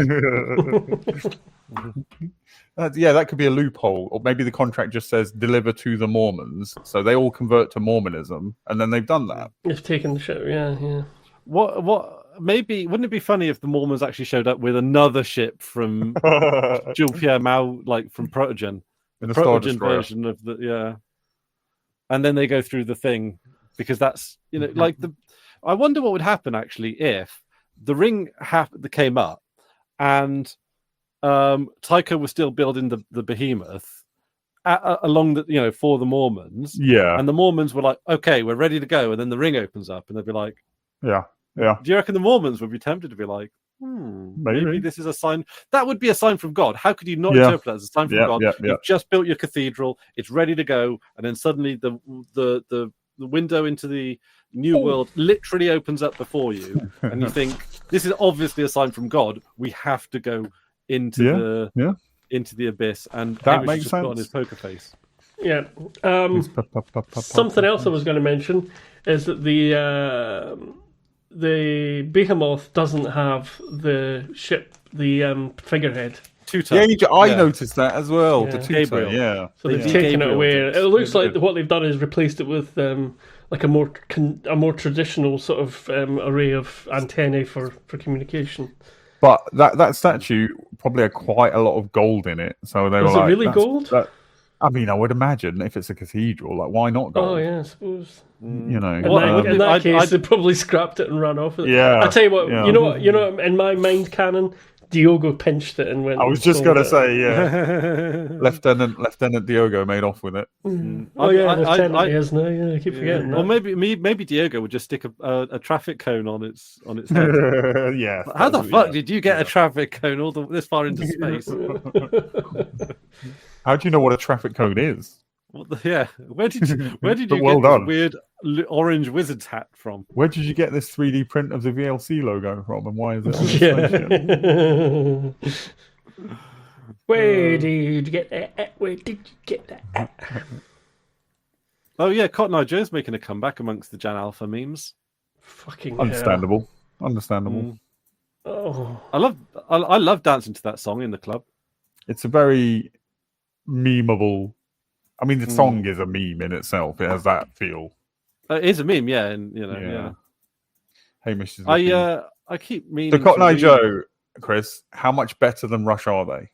That could be a loophole. Or maybe the contract just says deliver to the Mormons. So they all convert to Mormonism, and then they've done that. They've taken the ship, yeah. What? Maybe, wouldn't it be funny if the Mormons actually showed up with another ship from Jules Pierre Mao, like from Protogen? In the Star Protogen Destroyer. version of the, yeah. And then they go through the thing, because that's, like I wonder what would happen actually if the ring came up and Tycho was still building the behemoth along the for the Mormons. Yeah. And the Mormons were like, okay, we're ready to go. And then the ring opens up and they'd be like, yeah. Do you reckon the Mormons would be tempted to be like, maybe this is a sign? That would be a sign from God. How could you not interpret that as a sign from God? You've just built your cathedral, it's ready to go, and then suddenly the window into the new world literally opens up before you, and you think, this is obviously a sign from God. We have to go into the abyss, and that Hamish makes just sense. put on his poker face. Yeah. Something else I was going to mention is that the behemoth doesn't have the ship, the figurehead. Tutor. Yeah, I noticed that as well. Yeah. The tutor, Gabriel. So they've taken it away. It looks like what they've done is replaced it with like a more traditional sort of array of antennae for communication. But that statue probably had quite a lot of gold in it. So they Was were it like, really gold? I mean, I would imagine if it's a cathedral, like, why not gold? Oh yeah, I suppose. You know, In that case, they probably scrapped it and ran off with it. Yeah. I tell you what, yeah. you know, in my mind canon, Diogo pinched it and went. I was and just sold going to it. say, yeah. Lieutenant Diogo made off with it. Oh yeah, Lieutenant he is now. Yeah, I keep forgetting that. Or maybe Diego would just stick a traffic cone on its head. Yeah. How the fuck did you get a traffic cone this far into space? How do you know what a traffic cone is? Where did you get Well this done. weird orange wizard's hat from? Where did you get this 3D print of the VLC logo from, and why is it on the spaceship? Where did you get that? Where did you get that? Oh yeah, Cotton Eye Joe's making a comeback amongst the Jan Alpha memes. Fucking Understandable. Oh, I love dancing to that song in the club. It's a very memeable. I mean, the song is a meme in itself. It has that feel. It is a meme, yeah, and yeah. Hamish is. I keep meaning. So Cotton Eye Joe, Chris, how much better than Rush are they?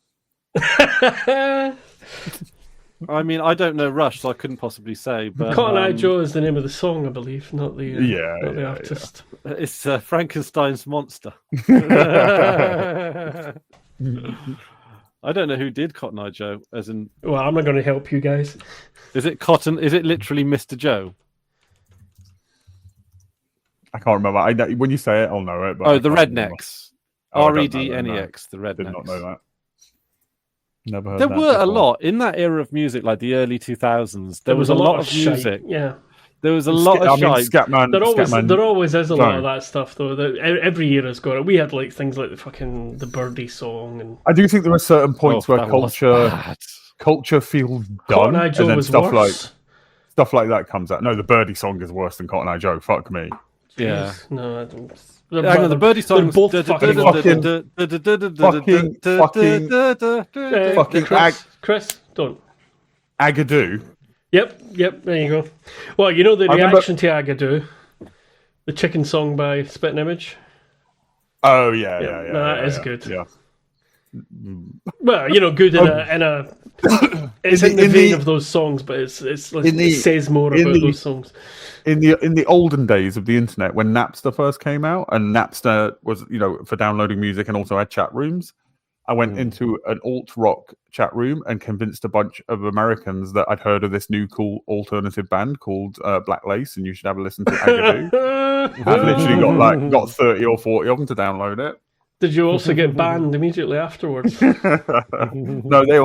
I mean, I don't know Rush, so I couldn't possibly say. But Cotton Eye Joe is the name of the song, I believe, not the the artist. It's Frankenstein's monster. I don't know who did Cotton Eye Joe, as in. Well, I'm not going to help you guys. Is it Cotton? Is it literally Mr. Joe? I can't remember. When you say it, I'll know it. But The Rednecks. REDNEX, the Rednecks. Did not know that. Never heard There that were a before. lot in that era of music, like the early 2000s. There was a lot of music. Yeah. There was a lot of shite. Scatman. There always is a lot of that stuff, though. Every year has got it. We had like things like the Birdie song, and I do think there are certain points where culture. culture feels Cotton done, Eye Joe and then was stuff worse. like that comes out. No, the Birdie song is worse than Cotton Eye Joe. Fuck me. Yeah. Jeez, no, I don't. Hang on, the Birdie They're songs. both fucking Chris, don't. Agadoo. Yep, there you go. Well, you know the I remember- reaction to Agadoo, the chicken song by Spit and Image. Oh yeah. That is good. Yeah. Well, good in a. It's in the vein of those songs, but it says more about those songs. In the olden days of the internet, when Napster first came out, and Napster was for downloading music and also had chat rooms, I went into an alt rock chat room and convinced a bunch of Americans that I'd heard of this new cool alternative band called Black Lace, and you should have a listen to Agadoo. I literally got 30 or 40 of them to download it. Did you also get banned immediately afterwards? No, they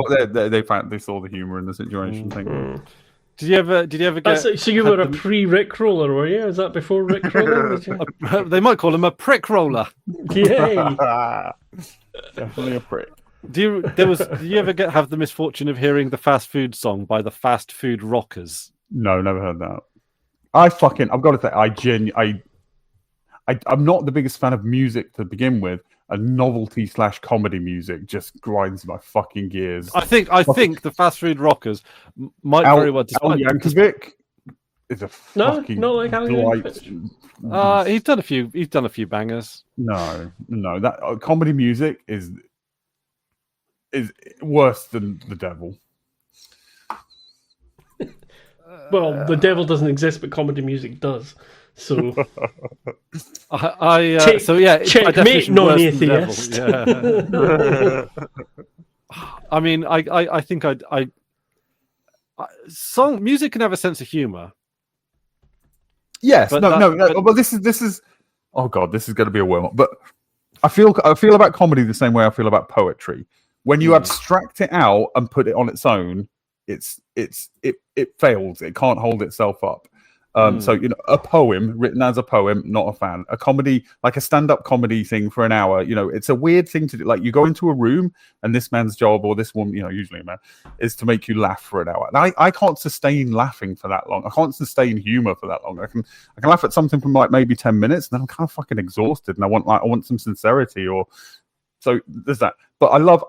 saw the humor in the situation. Did you ever get? So you were a pre-Rickroller, were you? Is that before Rickroller? They might call him a prick roller. Yay! Definitely a prick. Did you ever have the misfortune of hearing the fast food song by the Fast Food Rockers? No, never heard that. I've got to say, I'm not the biggest fan of music to begin with. And novelty / comedy music just grinds my fucking gears. I think the Fast Food Rockers might very well. Al Yankovic is a fucking not like Al delight. He's done a few bangers. No, that comedy music is worse than the devil. Well, the devil doesn't exist, but comedy music does. So, checkmate, non-atheist. Yeah. I mean, I think music can have a sense of humor. Yes, but this is. Oh god, this is going to be a warm up. But I feel about comedy the same way I feel about poetry. When you abstract it out and put it on its own, it fails. It can't hold itself up. So a poem written as a poem, not a fan. A comedy, like a stand-up comedy thing for an hour, it's a weird thing to do. Like you go into a room and this man's job or this woman, usually a man, is to make you laugh for an hour. And I can't sustain laughing for that long. I can't sustain humor for that long. I can laugh at something for like maybe 10 minutes, and then I'm kind of fucking exhausted, and I want some sincerity or. So there's that. But I love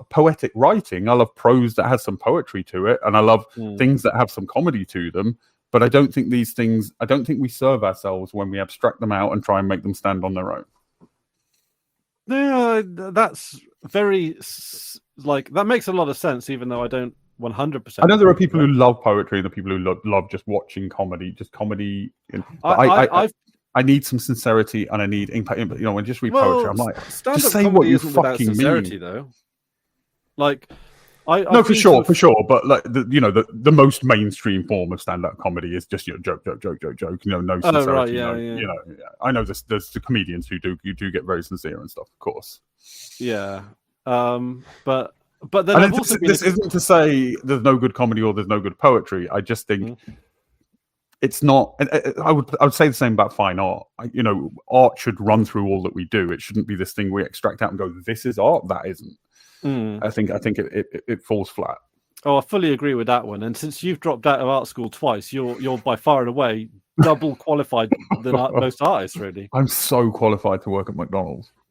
poetic writing. I love prose that has some poetry to it, and I love things that have some comedy to them. But I don't think we serve ourselves when we abstract them out and try and make them stand on their own. Yeah, that's very, that makes a lot of sense, even though I don't 100%. I know there are people who love poetry and the people who love just watching comedy, I need some sincerity and I need impact. When I just read poetry, I'm like, just say what you fucking mean. Though. For sure. But like the most mainstream form of stand-up comedy is just joke. No sincerity. Oh, right, yeah. I know there's the comedians who do get very sincere and stuff, of course. Yeah. But then this isn't to say there's no good comedy or there's no good poetry. I just think it's not. I would say the same about fine art. Art should run through all that we do. It shouldn't be this thing we extract out and go, "This is art." That isn't. I think it falls flat. Oh, I fully agree with that one. And since you've dropped out of art school twice, you're by far and away double qualified than most artists. Really, I'm so qualified to work at McDonald's.